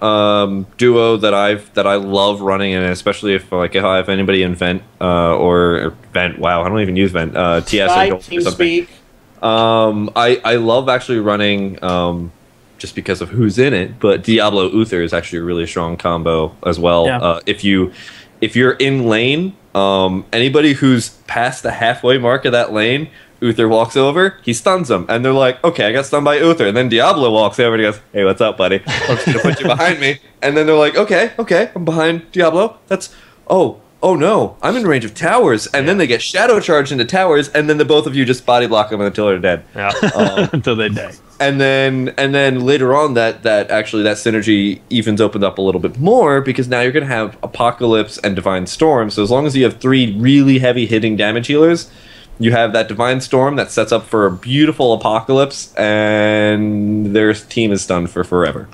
duo that I love running, and especially if I have anybody in Vent or Vent. Wow, I don't even use Vent. TS or something. I love actually running. Just because of who's in it, but Diablo Uther is actually a really strong combo as well. Yeah. If you're in lane, anybody who's past the halfway mark of that lane, Uther walks over, he stuns them, and they're like, "Okay, I got stunned by Uther." And then Diablo walks over and he goes, "Hey, what's up, buddy? I'm just gonna put you behind me." And then they're like, "Okay, I'm behind Diablo. Oh no, I'm in range of towers." And then they get shadow charged into towers, and then the both of you just body block them until they're dead. Yeah. Until they die. And then later on that synergy evens opened up a little bit more, because now you're going to have Apocalypse and Divine Storm. So as long as you have 3 really heavy hitting damage healers, you have that Divine Storm that sets up for a beautiful Apocalypse, and their team is stunned for forever.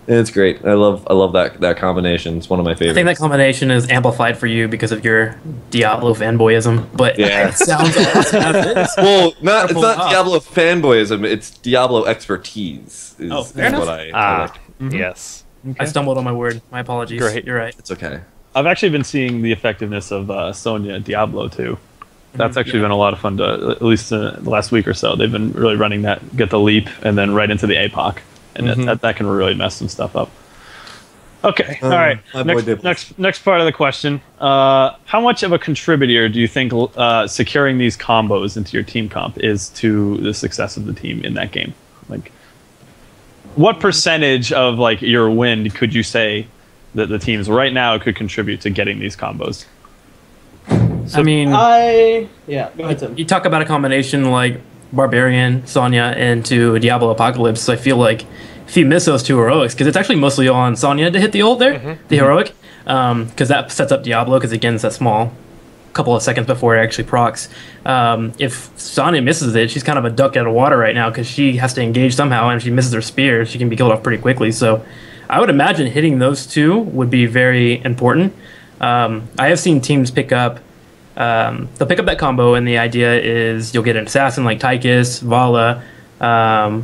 And it's great. I love that combination. It's one of my favorites. I think that combination is amplified for you because of your Diablo fanboyism, but Yeah. it sounds awesome as it is. Well, it's not Off. Diablo fanboyism. It's Diablo expertise. Is fair enough. what I like. Yes. I stumbled on my word. My apologies. Great. You're right. It's okay. I've actually been seeing the effectiveness of Sonya Diablo too. That's actually been a lot of fun to, at least the last week or so. They've been really running that, get the leap, and then right into the APOC. And that can really mess some stuff up. Okay, all right. Next part of the question. How much of a contributor do you think securing these combos into your team comp is to the success of the team in that game? Like, what percentage of like your win could you say that the teams right now could contribute to getting these combos? I mean, go ahead, Tim. you talk about a combination like Barbarian, Sonya, into Diablo Apocalypse. I feel like if you miss those 2 heroics, because it's actually mostly on Sonya to hit the ult there, the heroic, because that sets up Diablo, because again, it's that small couple of seconds before it actually procs. If Sonya misses it, she's kind of a duck out of water right now, because she has to engage somehow, and if she misses her spear, she can be killed off pretty quickly. So I would imagine hitting those 2 would be very important. I have seen teams pick up they'll pick up that combo, and the idea is you'll get an assassin like Tychus, Vala,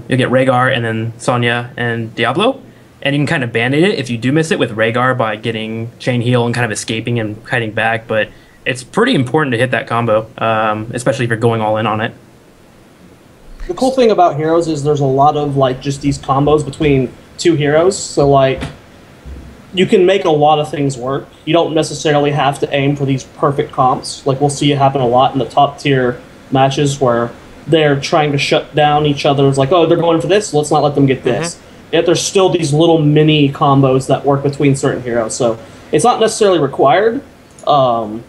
you'll get Rehgar, and then Sonya and Diablo. And you can kind of band-aid it if you do miss it with Rehgar by getting chain heal and kind of escaping and kiting back. But it's pretty important to hit that combo, especially if you're going all in on it. The cool thing about heroes is there's a lot of like just these combos between 2 heroes. So like you can make a lot of things work. You don't necessarily have to aim for these perfect comps. Like we'll see it happen a lot in the top tier matches where they're trying to shut down each other. It's like, oh, they're going for this, let's not let them get this. Yet there's still these little mini combos that work between certain heroes. So it's not necessarily required. But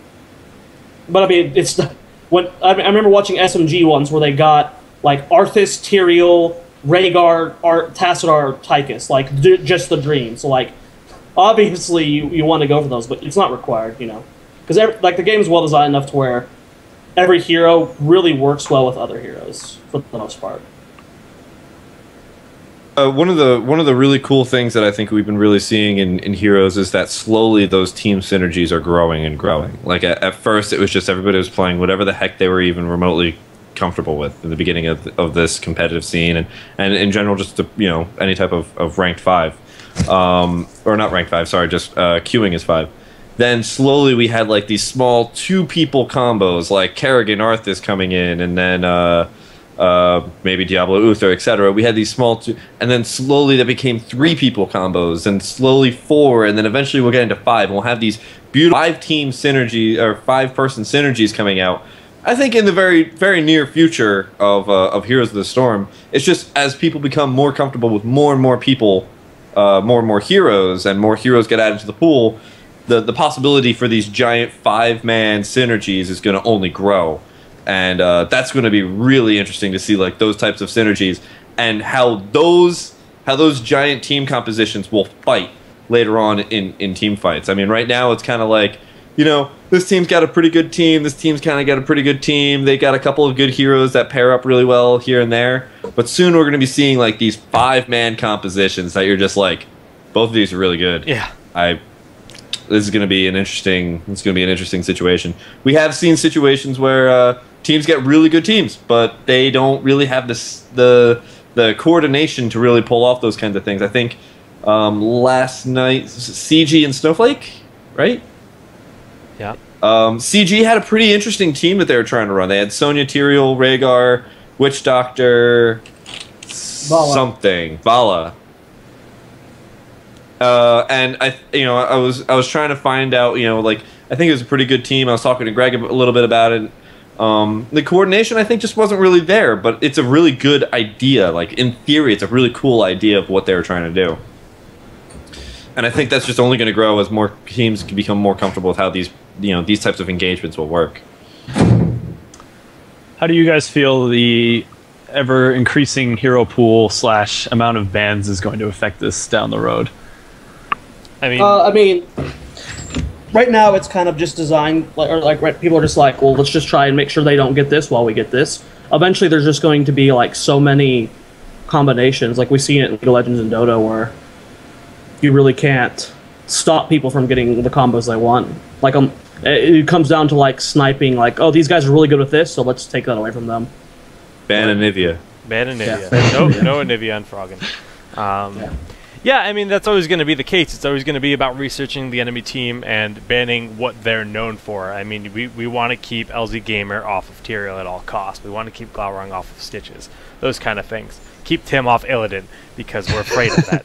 I mean, it's when I remember watching SMG ones where they got like Arthas, Tyrael, Rehgar, Tassadar, Tychus, like just the dream. So like, obviously you want to go for those, but it's not required, you know, because like the game is well designed enough to where every hero really works well with other heroes for the most part. One of the really cool things that I think we've been really seeing in Heroes is that slowly those team synergies are growing and growing. Like at first it was just everybody was playing whatever the heck they were even remotely comfortable with in the beginning of this competitive scene, and in general just any type of ranked 5. Or not ranked 5, sorry, just queuing is 5. then slowly we had like these small 2-people combos, like Kerrigan Arthas coming in, and then maybe Diablo Uther, etc. We had these small and then slowly that became 3-people combos, and slowly 4, and then eventually we'll get into 5, and we'll have these beautiful 5-team synergy or 5-person synergies coming out. I think in the very, very near future of Heroes of the Storm. It's just as people become more comfortable with more and more people, more and more heroes, and more heroes get added to the pool, the possibility for these giant 5-man synergies is going to only grow. And that's going to be really interesting to see, like, those types of synergies and how those giant team compositions will fight later on in team fights. I mean, right now it's kind of like, you know, this team's got a pretty good team, this team's kind of got a pretty good team, they got a couple of good heroes that pair up really well here and there, but soon we're going to be seeing, like, these 5-man compositions that you're just like, both of these are really good. Yeah. This is going to be an interesting situation. We have seen situations where teams get really good teams, but they don't really have the coordination to really pull off those kinds of things. I think last night, CG and Snowflake, right? Yeah. CG had a pretty interesting team that they were trying to run. They had Sonya, Tyrael, Rehgar, Witch Doctor, Vala. And I was trying to find out, like, I think it was a pretty good team. I was talking to Greg a little bit about it. The coordination, I think, just wasn't really there, but it's a really good idea. Like, in theory, it's a really cool idea of what they were trying to do. And I think that's just only going to grow as more teams can become more comfortable with how these types of engagements will work. How do you guys feel the ever increasing hero pool / amount of bans is going to affect this down the road? I mean, right now it's kind of just designed, people are just like, well, let's just try and make sure they don't get this while we get this. Eventually, there's just going to be like so many combinations, like we've seen it in League of Legends and Dota, where you really can't stop people from getting the combos they want. Like, it comes down to like sniping, like, oh, these guys are really good with this, so let's take that away from them. Ban Anivia. Ban Anivia. Yeah. No Anivia on Froggen. Yeah, I mean, that's always going to be the case. It's always going to be about researching the enemy team and banning what they're known for. I mean, we want to keep LZ Gamer off of Tyrael at all costs. We want to keep Glaurung off of Stitches. Those kind of things. Keep Tim off Illidan, because we're afraid of that.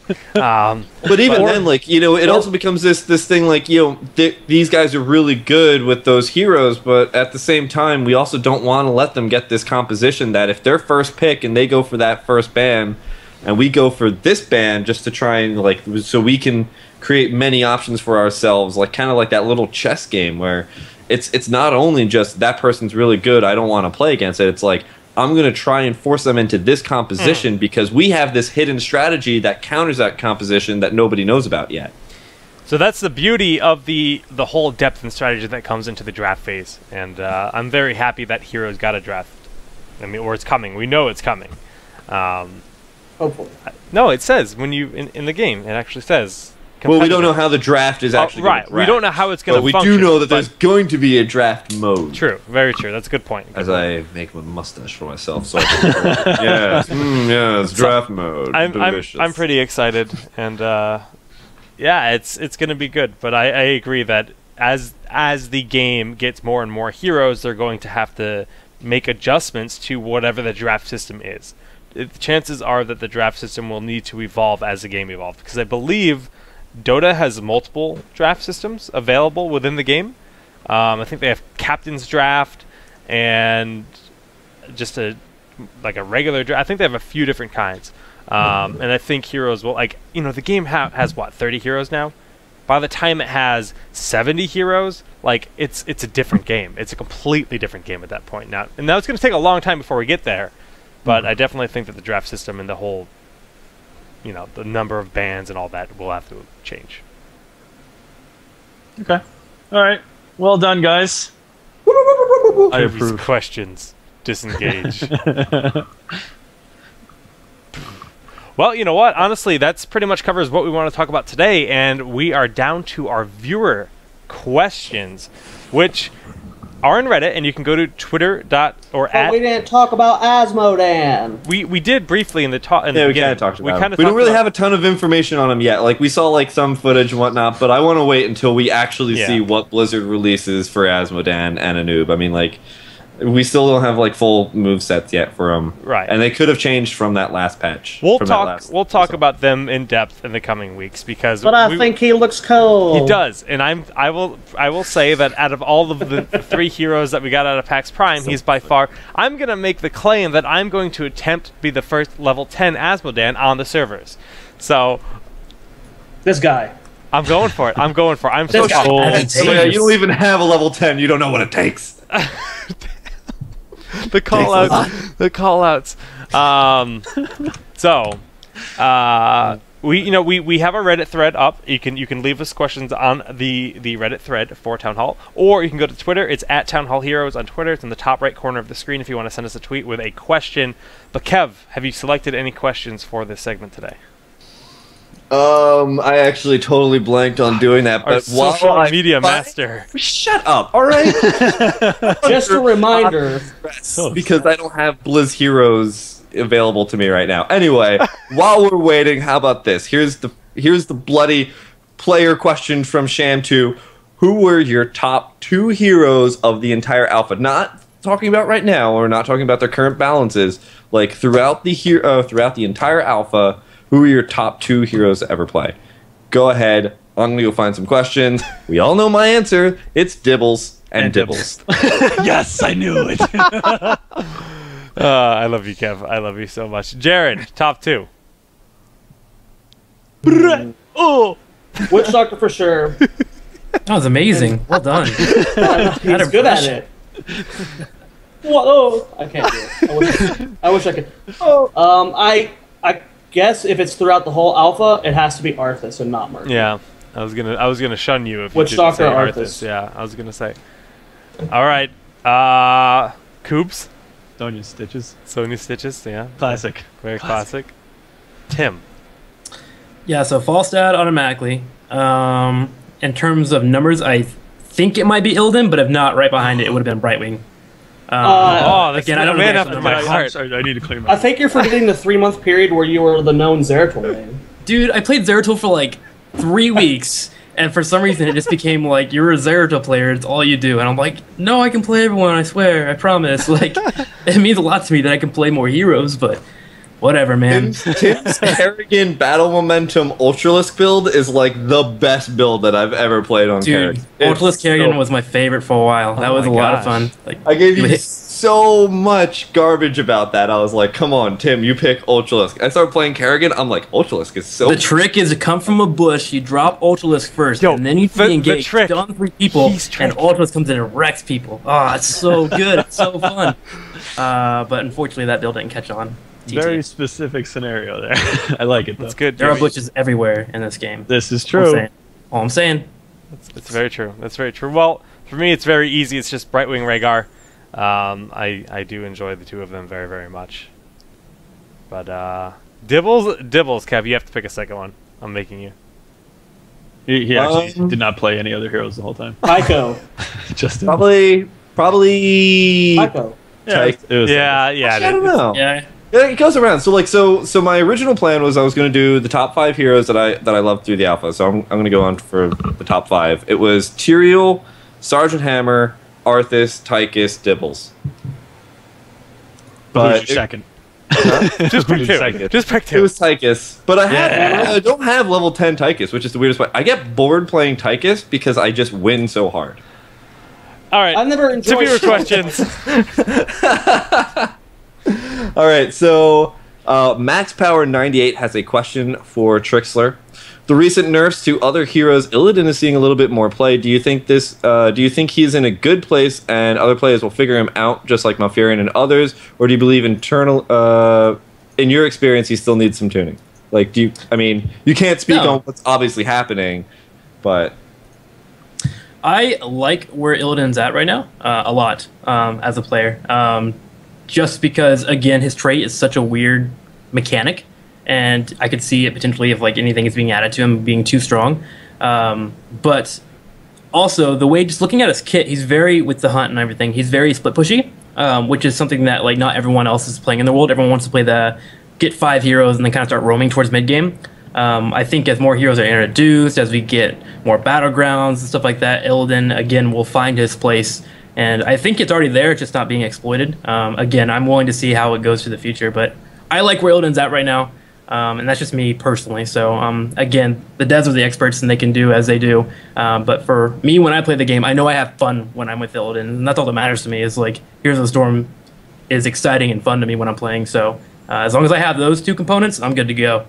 But even then, like, it also becomes this thing, like, these guys are really good with those heroes, but at the same time, we also don't want to let them get this composition that if they're first pick and they go for that first ban, and we go for this ban just to try and, like, so we can create many options for ourselves, like, kind of like that little chess game where it's not only just that person's really good, I don't want to play against it. It's like, I'm going to try and force them into this composition because we have this hidden strategy that counters that composition that nobody knows about yet. So that's the beauty of the whole depth and strategy that comes into the draft phase. And I'm very happy that Heroes got a draft. I mean, or it's coming. We know it's coming. Hopefully. No, it says when you in the game. It actually says. Well, we don't know how the draft is actually going to right. We don't know how it's going to function. But we do know that there's going to be a draft mode. True. Very true. That's a good point. As I make a mustache for myself. So yes, draft mode. I'm pretty excited, and yeah, it's going to be good. But I agree that as the game gets more and more heroes, they're going to have to make adjustments to whatever the draft system is. The chances are that the draft system will need to evolve as the game evolves, because I believe Dota has multiple draft systems available within the game. I think they have Captain's Draft and just a regular draft. I think they have a few different kinds. And I think Heroes will, the game has, 30 heroes now? By the time it has 70 heroes, it's a different game. It's a completely different game at that point. Now it's going to take a long time before we get there, but I definitely think that the draft system and the whole the number of bans and all that will have to change. Okay. All right. Well done, guys. I approve. Questions. Disengage. Well, you know what? Honestly, that's pretty much covers what we want to talk about today, and we are down to our viewer questions, which are on Reddit, and you can go to Twitter or we didn't talk about Azmo, Dan. We did briefly in the talk. Yeah, we kind of talked about him. We don't really have a ton of information on him yet. Like, we saw like some footage and whatnot, but I want to wait until we actually see what Blizzard releases for Azmodan and Anub. I mean, like, we still don't have like full move sets yet for them, right? And they could have changed from that last patch. We'll talk about them in depth in the coming weeks because. But I think he looks cool. He does, and I will say that out of all of the 3 heroes that we got out of PAX Prime, he's by far. I'm gonna make the claim that I'm going to attempt to be the first level 10 Azmodan on the servers. So. This guy. I'm going for it. I'm so yeah, you don't even have a level 10. You don't know what it takes. The call-outs. We have a Reddit thread up. You can leave us questions on the Reddit thread for Town Hall, or you can go to Twitter. It's at Town Hall Heroes on Twitter. It's in the top right corner of the screen if you want to send us a tweet with a question. But Kev, have you selected any questions for this segment today? I actually totally blanked on doing that, but social media master. Shut up, all right? Just a reminder. Because I don't have Blizz heroes available to me right now. Anyway, while we're waiting, how about this? Here's the bloody player question from Sham 2. Who were your top 2 heroes of the entire alpha? Not talking about right now, or not talking about their current balances. Like throughout the entire alpha. Who are your top 2 heroes to ever play? Go ahead. I'm going to go find some questions. We all know my answer. It's Dibbles and Dibbles. Yes, I knew it. I love you, Kev. I love you so much. Jared, top 2. Oh, Witch Doctor for sure. That was amazing. Well done. He's good at it. Whoa! I can't do it. I wish I could. I guess if it's throughout the whole alpha, it has to be Arthas and not Murky. Yeah, I was gonna shun you if Witch you didn't say Doctor Arthas. Yeah, I was gonna say. All right, Coobs. Sonya Stitches. Sonya Stitches. Yeah. Classic. Very classic. Tim. Yeah, so Falstad automatically. In terms of numbers, I think it might be Illidan, but if not, right behind it, it would have been Brightwing. That's again, I don't man know after my heart. Sorry, I need to clear my. I think you're forgetting the 3-month period where you were the known Zeratul main. Dude, I played Zeratul for like 3 weeks, and for some reason it just became like, you're a Zeratul player, it's all you do. And I'm like, no, I can play everyone, I swear, I promise. Like, it means a lot to me that I can play more heroes, but whatever, man. Tim's Kerrigan Battle Momentum Ultralisk build is like the best build that I've ever played on Kerrigan. Ultralisk Kerrigan was my favorite for a while. That was a lot of fun. Like, I gave you so much garbage about that. I was like, come on, Tim, you pick Ultralisk. I started playing Kerrigan, I'm like, Ultralisk is so... The trick is to come from a bush, you drop Ultralisk first, and then you engage, stun 3 people, and Ultralisk comes in and wrecks people. Oh, it's so good, it's so fun. But unfortunately, that build didn't catch on. Very specific scenario there. I like it, though. That's good. There are bushes everywhere in this game. This is true. All I'm saying. That's very true. That's very true. Well, for me, it's very easy. It's just Brightwing, Rehgar. I do enjoy the 2 of them very, very much. But Dibbles, Kev, you have to pick a second one. I'm making you. He actually did not play any other heroes the whole time. Pyko. Just probably. Pyko. Yeah. I don't know. Yeah. Yeah, it goes around. So my original plan was I was going to do the top 5 heroes that I loved through the alpha. So I'm going to go on for the top 5. It was Tyrael, Sergeant Hammer, Arthas, Tychus, Dibbles. But who's your second? Just pick 2. Just pick 2. It was Tychus, but I don't have level 10 Tychus, which is the weirdest part. I get bored playing Tychus because I just win so hard. All right. I've never enjoyed viewer questions. All right, so Max Power 98 has a question for Trikslyr. The recent nerfs to other heroes, Illidan is seeing a little bit more play. Do you think he's in a good place and other players will figure him out, just like Malfurion and others, or do you believe in your experience, he still needs some tuning? Like, you can't speak on what's obviously happening, but I like where Illidan's at right now a lot as a player. Just because, again, his trait is such a weird mechanic, and I could see it potentially if like anything is being added to him being too strong. But Also, the way, just looking at his kit, he's very, with the hunt and everything, he's very split pushy, which is something that like not everyone else is playing in the world. Everyone wants to play the get 5 heroes and then kind of start roaming towards mid game. I think as more heroes are introduced, as we get more battlegrounds and stuff like that, Illidan again will find his place. And I think it's already there, it's just not being exploited. Again, I'm willing to see how it goes to the future, but I like where Illidan's at right now. And that's just me personally. So again, the devs are the experts and they can do as they do. But for me, when I play the game, I know I have fun when I'm with Illidan, and that's all that matters to me. Is like Heroes of the Storm is exciting and fun to me when I'm playing. So as long as I have those two components, I'm good to go.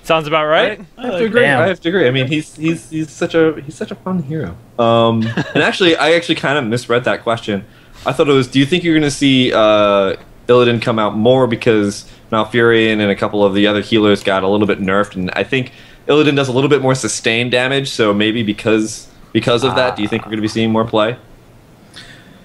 Sounds about right. I have to agree. Damn. I have to agree. I mean, he's such a fun hero. And actually, I kind of misread that question. I thought it was, do you think you're going to see Illidan come out more because Malfurion and a couple of the other healers got a little bit nerfed, and I think Illidan does a little bit more sustained damage, so maybe because of that, do you think we're going to be seeing more play?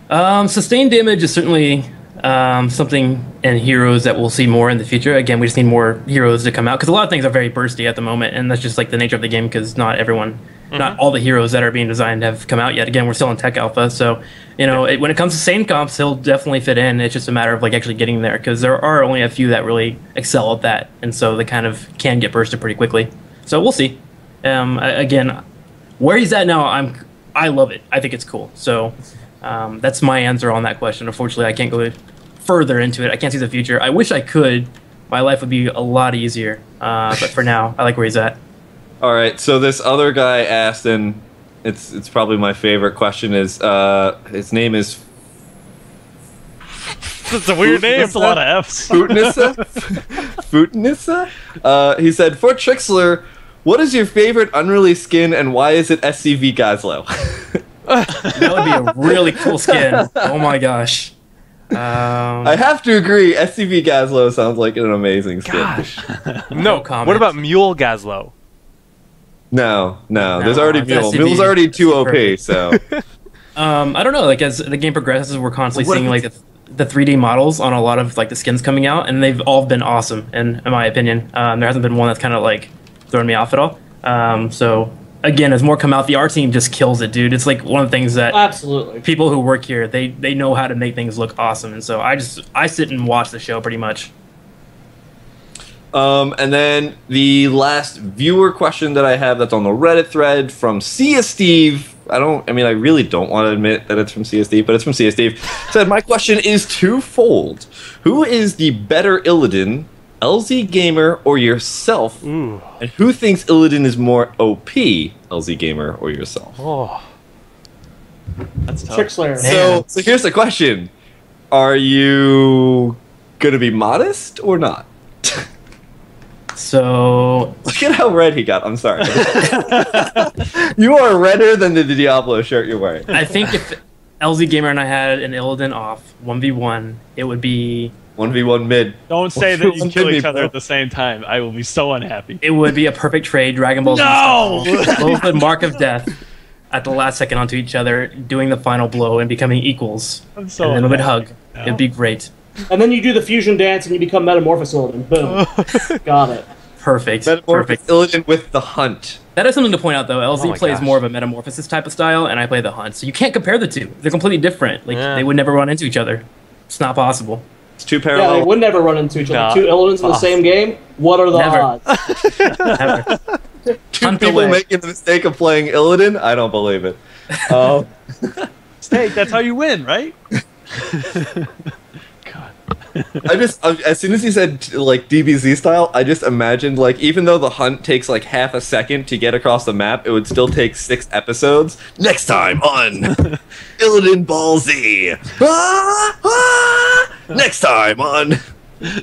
Sustained damage is certainly something in heroes that we'll see more in the future. Again, we just need more heroes to come out, because a lot of things are very bursty at the moment, and that's just like the nature of the game, because not everyone... Not all the heroes that are being designed have come out yet. Again, we're still in tech alpha, so when it comes to sane comps, he'll definitely fit in. It's just a matter of like actually getting there, because there are only a few that really excel at that, and so they kind of can get bursted pretty quickly. So we'll see. Again, where he's at now, I love it. I think it's cool. So that's my answer on that question. Unfortunately, I can't go further into it. I can't see the future. I wish I could. My life would be a lot easier. But for now, I like where he's at. All right, so this other guy asked, and it's probably my favorite question, is his name is... That's a weird name. That's a lot of Fs. Futnissa? Futnissa? He said, for Trikslyr, what is your favorite unreleased skin, and why is it SCV Gazlo? That would be a really cool skin. Oh my gosh. I have to agree, SCV Gazlo sounds like an amazing skin. Gosh. No comment. What about Mule Gazlo? No, there's already it's Mule. SCV. Mule's already too OP, Perfect. so... I don't know. Like as the game progresses, we're constantly seeing like the 3D models on a lot of like the skins coming out, and they've all been awesome. In my opinion, there hasn't been one that's kind of like thrown me off at all. So again, as more come out, the art team just kills it, dude. It's like one of the things that Absolutely. people who work here they know how to make things look awesome, and so I sit and watch the show pretty much. And then the last viewer question that I have that's on the Reddit thread from Cia Steve. I really don't want to admit that it's from Cia Steve, but it's from Cia Steve. Said, my question is twofold. Who is the better Illidan, LZ Gamer or yourself? Ooh. And who thinks Illidan is more OP, LZ Gamer or yourself? Oh. That's tough. Trikslyr. So here's the question. Are you going to be modest or not? So Look at how red he got. I'm sorry. You are redder than the Diablo shirt you're wearing. I think if LZ Gamer and I had an Illidan off 1v1, it would be 1v1 mid. Don't say that you kill each other bro. at the same time. I will be so unhappy. a perfect trade. Dragon Ball Z No! style. Both with Mark of Death at the last second onto each other, doing the final blow and becoming equals. I'm so And then we would hug. unhappy now. It'd be great. And then you do the fusion dance and you become Metamorphosis Illidan. Boom. Got it. Perfect. Metamorphosis Perfect. Illidan with the hunt. That is something to point out, though. LZ Oh my plays gosh. more of a Metamorphosis type of style, and I play the Hunt. So you can't compare the two. They're completely different. Like Yeah. they would never run into each other. It's not possible. It's two Yeah, parallel. they would never run into each other. Nah. Two Illidans in the same game? What are the Never. odds? Never. Two Hunt people away. making the mistake of playing Illidan? I don't believe it. Steak, that's how you win, right? As soon as he said like DBZ style, I just imagined like even though the hunt takes like half a second to get across the map, it would still take 6 episodes. Next time on Illidan Ball Z. Next time on.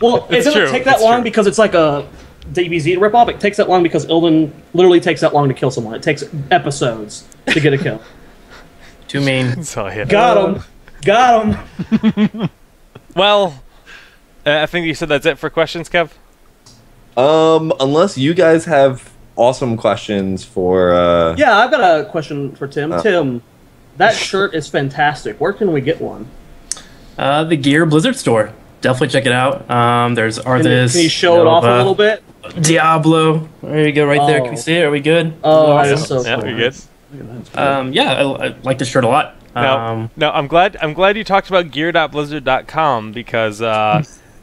Well, it doesn't true, take that it's long true. because it's like a DBZ ripoff. It takes that long because Illidan literally takes that long to kill someone. It takes episodes to get a kill. Too mean. So I hit. Got him. Got him. Well, I think you said that's it for questions, Kev. Unless you guys have awesome questions for Yeah, I've got a question for Tim. Tim, that shirt is fantastic. Where can we get one? The Gear Blizzard store. Definitely check it out. There's Arthas. Can you show it off a Nova. little bit? Diablo. There you go, right there. Can we see it? Are we good? Oh, Awesome. that's so Yeah, cool. you're good. Yeah, I like this shirt a lot. No, I'm glad you talked about gear.blizzard.com because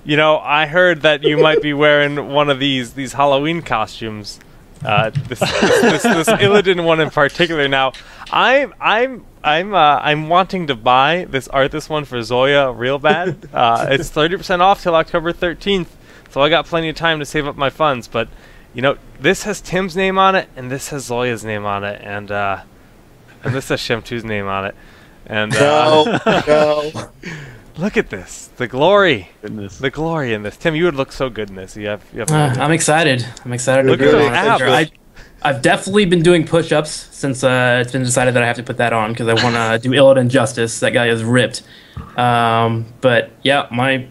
you know, I heard that you might be wearing one of these Halloween costumes. This Illidan one in particular. Now, I'm wanting to buy this Arthas one for Zoya real bad. It's 30% off till October 13th, so I got plenty of time to save up my funds. But you know, this has Tim's name on it, and this has Zoya's name on it, and this has Shem2's name on it. And No. look at this, the glory, Goodness. the glory in this. Tim, you would look so good in this. You have I'm excited. I'm excited Look to at put those it on. abs. I've definitely been doing push-ups since it's been decided that I have to put that on because I want to do Illidan justice. That guy is ripped. But yeah, my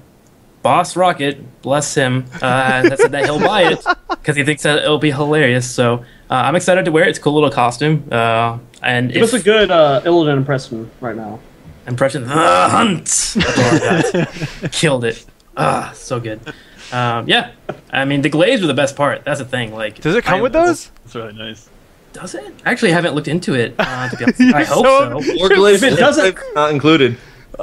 boss Rocket, bless him, that said that he'll buy it because he thinks that it'll be hilarious. So I'm excited to wear it. It's a cool little costume. And Give us a good Illidan impression right now. impression. The hunt. That's all I got. Killed it. So good. Yeah, I mean the glaives are the best part. That's the thing. Like, Does it come with those? That's really nice. Does it? Actually, I haven't looked into it. To be honest. I hope so. If it doesn't, not included.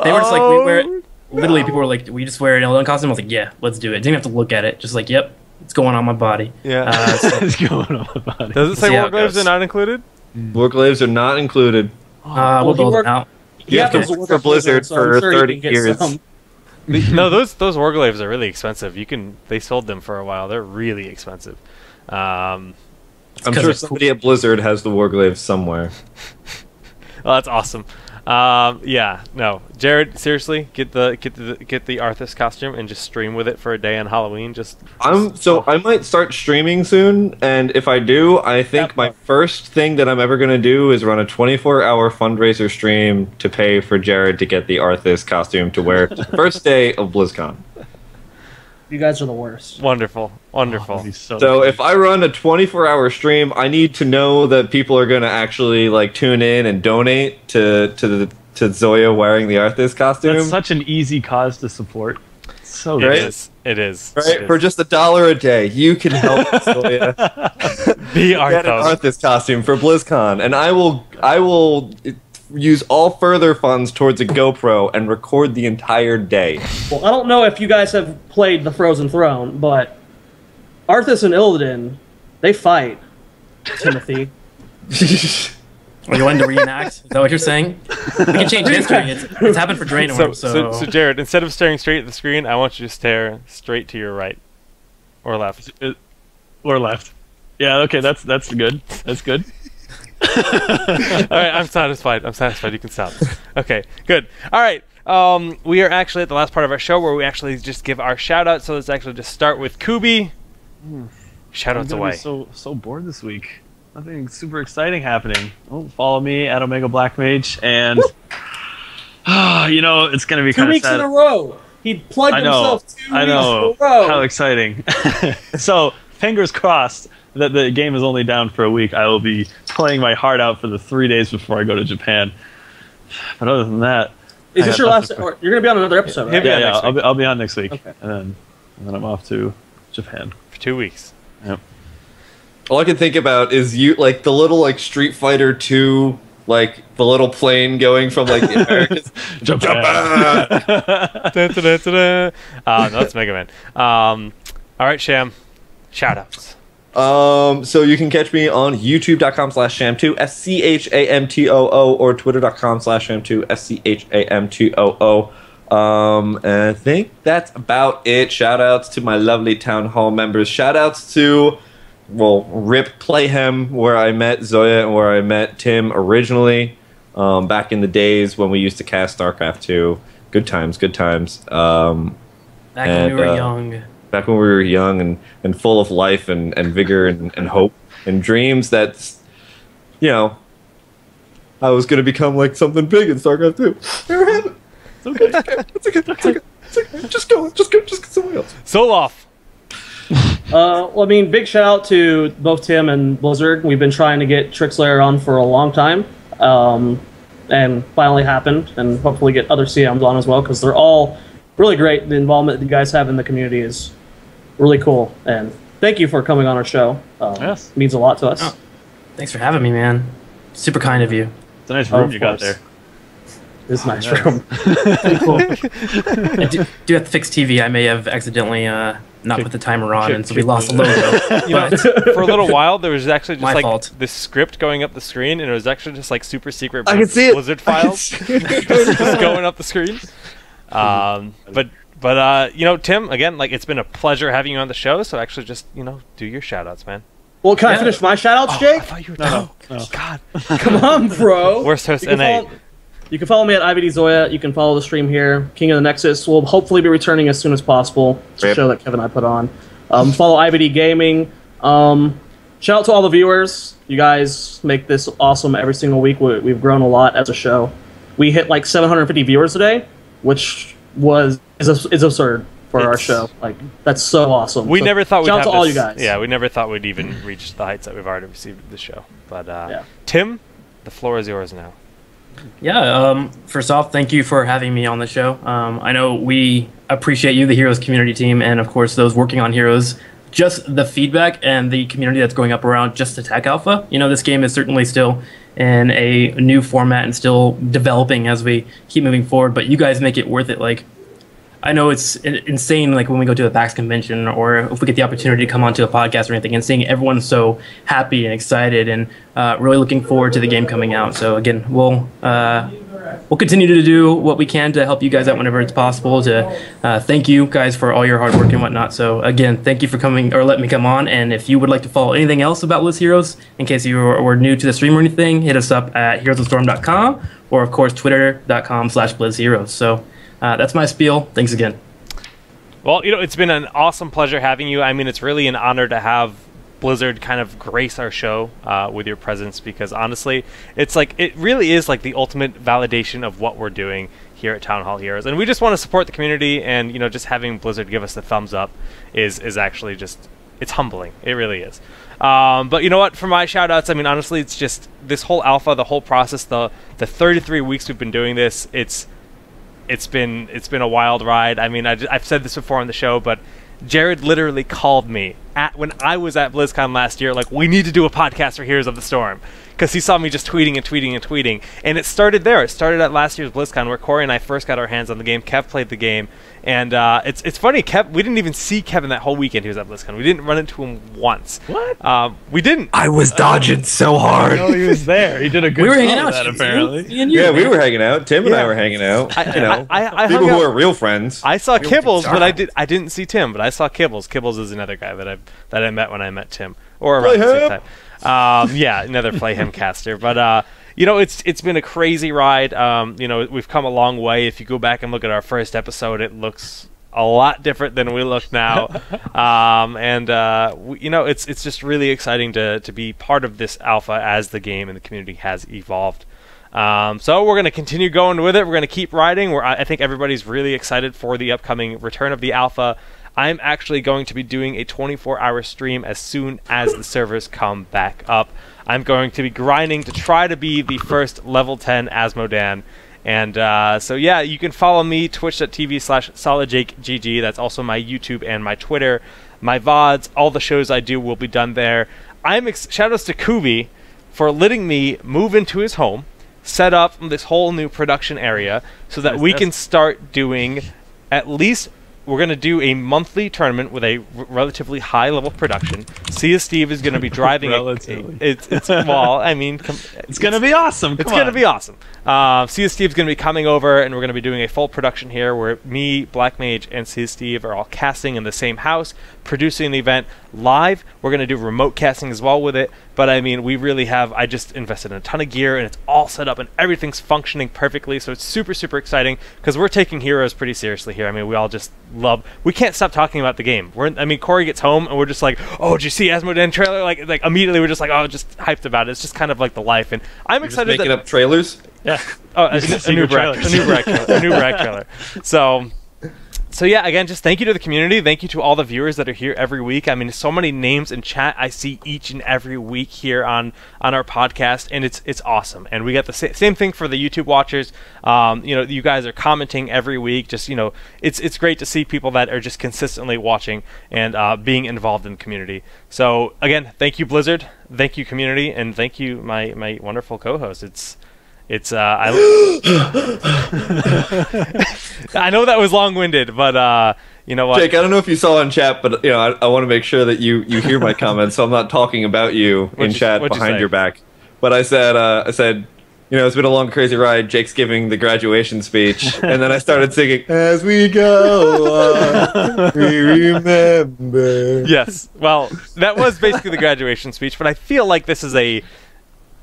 They were just like, we wear it. Literally, people were like, we just wear an Illidan costume. I was like, yeah, let's do it. Didn't have to look at it. Just like, yep, it's going on my body. Yeah. It's going on my body. Does it say see how it Warglaives goes. are not included? Warglaives are not included. We'll he build worked- it out. You have to those work for Blizzard so I'm for sure you 30 can get years. some. No, those Warglaives are really expensive. They sold them for a while. They're really expensive. I'm 'cause sure it's somebody at Blizzard has the Warglaives somewhere. Oh, that's awesome. Yeah, no, Jared, seriously, get the Arthas costume and just stream with it for a day on Halloween. I might start streaming soon, and if I do, I think my first thing that I'm ever gonna do is run a 24-hour fundraiser stream to pay for Jared to get the Arthas costume to wear the first day of BlizzCon. You guys are the worst. Wonderful. That'd be so So if I run a 24-hour stream, I need to know that people are going to actually like tune in and donate to Zoya wearing the Arthas costume. That's such an easy cause to support. So It Right? is. It is. Right? It is. For just $1 a day, you can help Zoya the get an Arthas. Arthas costume for BlizzCon, and I will use all further funds towards a GoPro and record the entire day. Well, I don't know if you guys have played the Frozen Throne, but Arthas and Illidan, they fight. Timothy. Are you wanting to reenact? Is that what you're saying? We can change history. It's happened for Draenor. So Jared, instead of staring straight at the screen, I want you to stare straight to your right or left. or left. Yeah, okay, that's good. That's good. All right, I'm satisfied. You can stop. Okay, good. All right. We are actually at the last part of our show where we actually just give our shout out. So let's actually just start with Coobie. Shout outs I'm away. gonna be so bored this week. Nothing super exciting happening. Oh, follow me at Omega Black Mage, and you know it's gonna be 2 kind of weeks sad. in a row. He plugged I know. himself 2 I weeks know. in a row. How exciting! So fingers crossed that the game is only down for a week. I will be playing my heart out for the 3 days before I go to Japan. But other than that, Is I this got your last? nothing Or you're gonna be on another episode, right? Yeah, yeah, next week. I'll be on next week, Okay. and then I'm off to Japan. For 2 weeks. Yep. All I can think about is you like the little like Street Fighter 2, like the little plane going from like the Americas. Japan. Da-da-da-da-da. No, that's Mega Man. All right, Sham. Shout outs. So you can catch me on youtube.com/sham2 SCHAMTOO or twitter.com/sham2 SCHAMTOO. And I think that's about it. Shout outs to my lovely town hall members. Shout outs to Rip Playhem, where I met Zoya and where I met Tim originally, back in the days when we used to cast StarCraft 2. Good times. Back when we were young. Back when we were young and full of life and vigor and hope and dreams that, you know, I was going to become like something big in StarCraft 2. Never happened. It's okay. Just go somewhere else. Soloff. Well, I mean, big shout out to both Tim and Blizzard. We've been trying to get Trikslyr on for a long time, and finally happened. And hopefully get other CMs on as well, because they're all really great. The involvement that you guys have in the community is really cool, and thank you for coming on our show. Yes. It means a lot to us. Oh, thanks for having me, man. Super kind of you. It's a nice room Of you got course. there. This nice room. Pretty cool. I do have to fix TV. I may have accidentally not put the timer on, and so we lost the logo. You know, for a little while, there was actually just My like fault. this script going up the screen, and it was actually just like super secret I can see it. Blizzard files just going up the screen. But you know, Tim, again, like it's been a pleasure having you on the show. So actually, just do your shout outs, man. Well, can I finish my shout-outs, Jake? I thought you were No. God, Come on, bro. worst host You can NA. You can follow me at IVD Zoya. You can follow the stream here. King of the Nexus will hopefully be returning as soon as possible. It's a Yep. show that Kevin and I put on. Follow IVD Gaming. Shout out to all the viewers. You guys make this awesome every single week. We've grown a lot as a show. We hit like 750 viewers today, which is absurd for our show. Like that's so awesome. We So never thought we'd shout have out to all this- you guys. Yeah, we never thought we'd even reach the heights that we've already received with the show. But Yeah. Tim, the floor is yours now. Yeah, first off, thank you for having me on the show. I know we appreciate you, the Heroes community team, and of course those working on Heroes. Just the feedback and the community that's going up around just Attack Alpha. You know, this game is certainly still in a new format and still developing as we keep moving forward, but you guys make it worth it. Like, I know it's insane, like when we go to a PAX convention or if we get the opportunity to come onto a podcast or anything, and seeing everyone so happy and excited and really looking forward to the game coming out. So again, we'll continue to do what we can to help you guys out whenever it's possible. To thank you guys for all your hard work and whatnot. So again, thank you for coming or letting me come on. And if you would like to follow anything else about Liz Heroes, in case you were new to the stream or anything, hit us up at heroesofstorm.com or of course twitter.com/BlizzHeroes. So that's my spiel. Thanks again. Well, it's been an awesome pleasure having you. I mean, it's really an honor to have Blizzard kind of grace our show with your presence, because honestly, it's like it really is like the ultimate validation of what we're doing here at Town Hall Heroes, and we just want to support the community. And just having Blizzard give us the thumbs up is actually just, it's humbling. It really is. But you know what? For my shout outs, I mean, honestly, it's just this whole alpha, the whole process, the 33 weeks we've been doing this. It's been a wild ride. I mean, I've said this before on the show, but Jared literally called me when I was at BlizzCon last year, like, we need to do a podcast for Heroes of the Storm, because he saw me just tweeting and tweeting and tweeting. And it started there. It started at last year's BlizzCon, where Corey and I first got our hands on the game. Kev played the game. And it's funny, we didn't even see Kevin that whole weekend he was at BlizzCon. We didn't run into him once. What? We didn't. I was dodging so hard. No, he was there. He did a good We were job hanging of out. that, Shane. apparently. Me and you, Yeah, we man. were hanging out. Tim and I Yeah. were hanging out. I People hung who out- are real friends. I saw Kibbles, but I Zagara. didn't see Tim, but I saw Kibbles. Kibbles is another guy that I met when I met Tim, or around Play the same him. time. Yeah, another play him caster. But it's been a crazy ride. We've come a long way. If you go back and look at our first episode, it looks a lot different than we look now. It's just really exciting to be part of this alpha as the game and the community has evolved. So we're going to continue going with it. We're going to keep riding. I think everybody's really excited for the upcoming return of the alpha. I'm actually going to be doing a 24-hour stream as soon as the servers come back up. I'm going to be grinding to try to be the first level 10 Azmodan. And so yeah, you can follow me, twitch.tv/solidjakegg. That's also my YouTube and my Twitter. My VODs, all the shows I do will be done there. Shoutouts to Coobie for letting me move into his home, set up this whole new production area so that we can start doing at least. We're going to do a monthly tournament with a relatively high level production. Sia Steve is going to be driving it's well, I mean, It's going to be awesome. It's going to be awesome. Sia Steve's going to be coming over, and we're going to be doing a full production here where me, Black Mage, and Sia Steve are all casting in the same house, producing the event live. We're going to do remote casting as well with it. But I mean, I just invested in a ton of gear, and it's all set up, and everything's functioning perfectly. So it's super, super exciting because we're taking Heroes pretty seriously here. I mean, we all just we can't stop talking about the game. Corey gets home, and we're just like, oh, did you see Azmodan trailer? Like immediately we're just like, oh, just hyped about it. It's just kind of like the life. And I'm excited. Just making up trailers. Yeah. Oh, a new Bragg trailer. So So yeah, again, just thank you to the community. Thank you to all the viewers that are here every week. I mean, so many names in chat I see each and every week here on our podcast, and it's awesome. And we got the same thing for the YouTube watchers. You know, you guys are commenting every week. Just, you know, it's great to see people that are just consistently watching and being involved in the community. So again, thank you, Blizzard. Thank you, community, and thank you, my wonderful co-host. I know that was long-winded, but you know what, Jake, I don't know if you saw in chat, but you know, I want to make sure that you hear my comments, so I'm not talking about you in chat behind your back. But I said, you know, it's been a long, crazy ride. Jake's giving the graduation speech, and then I started singing, "As we go on, we remember." Yes, well, that was basically the graduation speech, but I feel like this is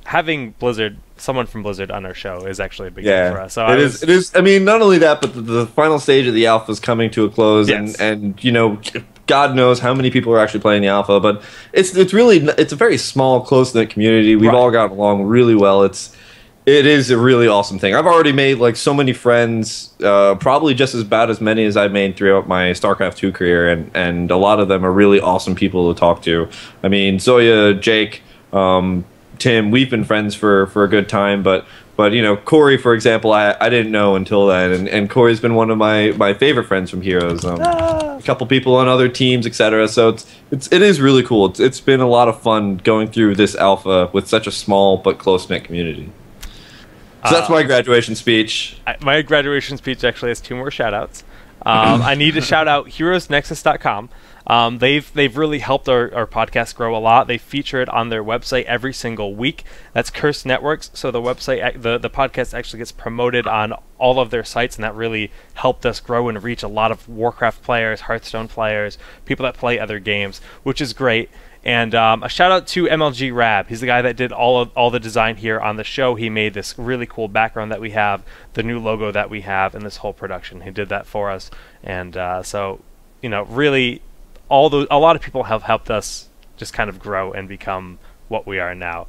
having Blizzard, someone from Blizzard on our show is actually a big deal for us. So it is. I mean, not only that, but the final stage of the alpha is coming to a close, yes. and you know, God knows how many people are actually playing the alpha. But it's a very small, close knit community. We've all gotten along really well. It is a really awesome thing. I've already made like so many friends, probably just about as many as I've made throughout my StarCraft 2 career, and a lot of them are really awesome people to talk to. I mean, Zoya, Jake, Tim, we've been friends for a good time, but you know, Corey, for example, I didn't know until then, and Corey's been one of my favorite friends from Heroes. A couple people on other teams, etc. So it is really cool. It's been a lot of fun going through this alpha with such a small but close knit community. So that's my graduation speech. My graduation speech actually has 2 more shout outs. I need to shout out heroesnexus.com. They've really helped our podcast grow a lot. They feature it on their website every single week. That's Cursed Networks. So the website, the podcast actually gets promoted on all of their sites, and that really helped us grow and reach a lot of Warcraft players, Hearthstone players, people that play other games, which is great. And a shout out to MLG Rab. He's the guy that did all the design here on the show. He made this really cool background that we have, the new logo that we have, and this whole production. He did that for us, and so you know, really, a lot of people have helped us just kind of grow and become what we are now.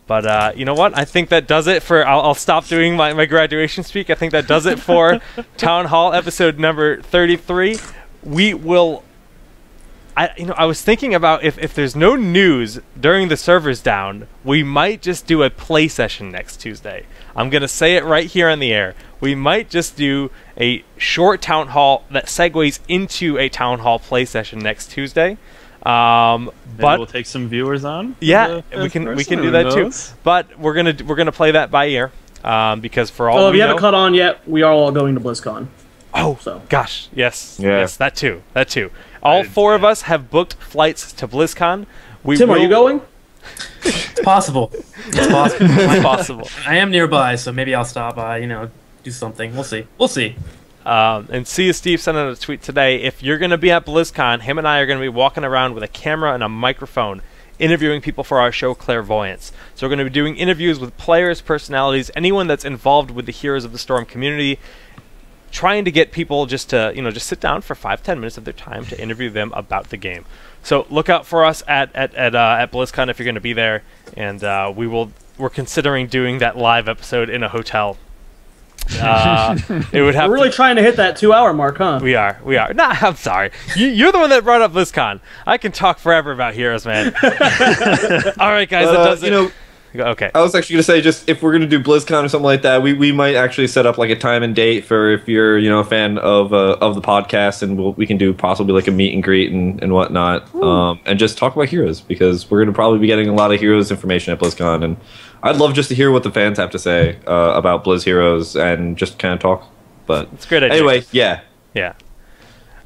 But you know what? I think that does it for. I'll stop doing my graduation speak. I think that does it for Town Hall episode number 33. We will. I was thinking about if there's no news during the servers down, we might just do a play session next Tuesday. I'm going to say it right here on the air. We might just do a short town hall that segues into a town hall play session next Tuesday. But we'll take some viewers on. Yeah, we can do that too. But we're gonna play that by ear because for all if you haven't caught on yet, we are all going to BlizzCon. Oh, so gosh, yes, yes, that too. All 4 of us have booked flights to BlizzCon. Tim, are you going? It's possible. It's possible. I am nearby, so maybe I'll stop by. You know, do something. We'll see. And see, Steve sent out a tweet today. If you're going to be at BlizzCon, him and I are going to be walking around with a camera and a microphone, interviewing people for our show Clairvoyance. So we're going to be doing interviews with players, personalities, anyone that's involved with the Heroes of the Storm community, trying to get people just to, just sit down for 5-10 minutes of their time to interview them about the game. So look out for us at BlizzCon if you're going to be there, and we're considering doing that live episode in a hotel. It would have. We're really trying to hit that 2-hour mark, huh? We are. Nah, I'm sorry. You're the one that brought up BlizzCon. I can talk forever about Heroes, man. All right, guys. That does it. Okay. I was actually going to say, just if we're going to do BlizzCon or something like that, we might actually set up like a time and date for if you're a fan of the podcast, and we can do possibly like a meet and greet and whatnot, and just talk about Heroes, because we're going to probably be getting a lot of Heroes information at BlizzCon, and I'd love just to hear what the fans have to say about Blizz Heroes and just kind of talk. But it's a great idea. Anyway, yeah.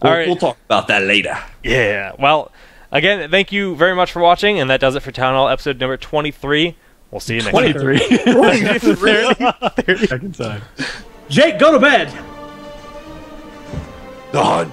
All right. We'll talk about that later. Yeah. Well, again, thank you very much for watching, and that does it for Town Hall episode number 23. We'll see you next 23. 30. Second time. Jake, go to bed. The hunt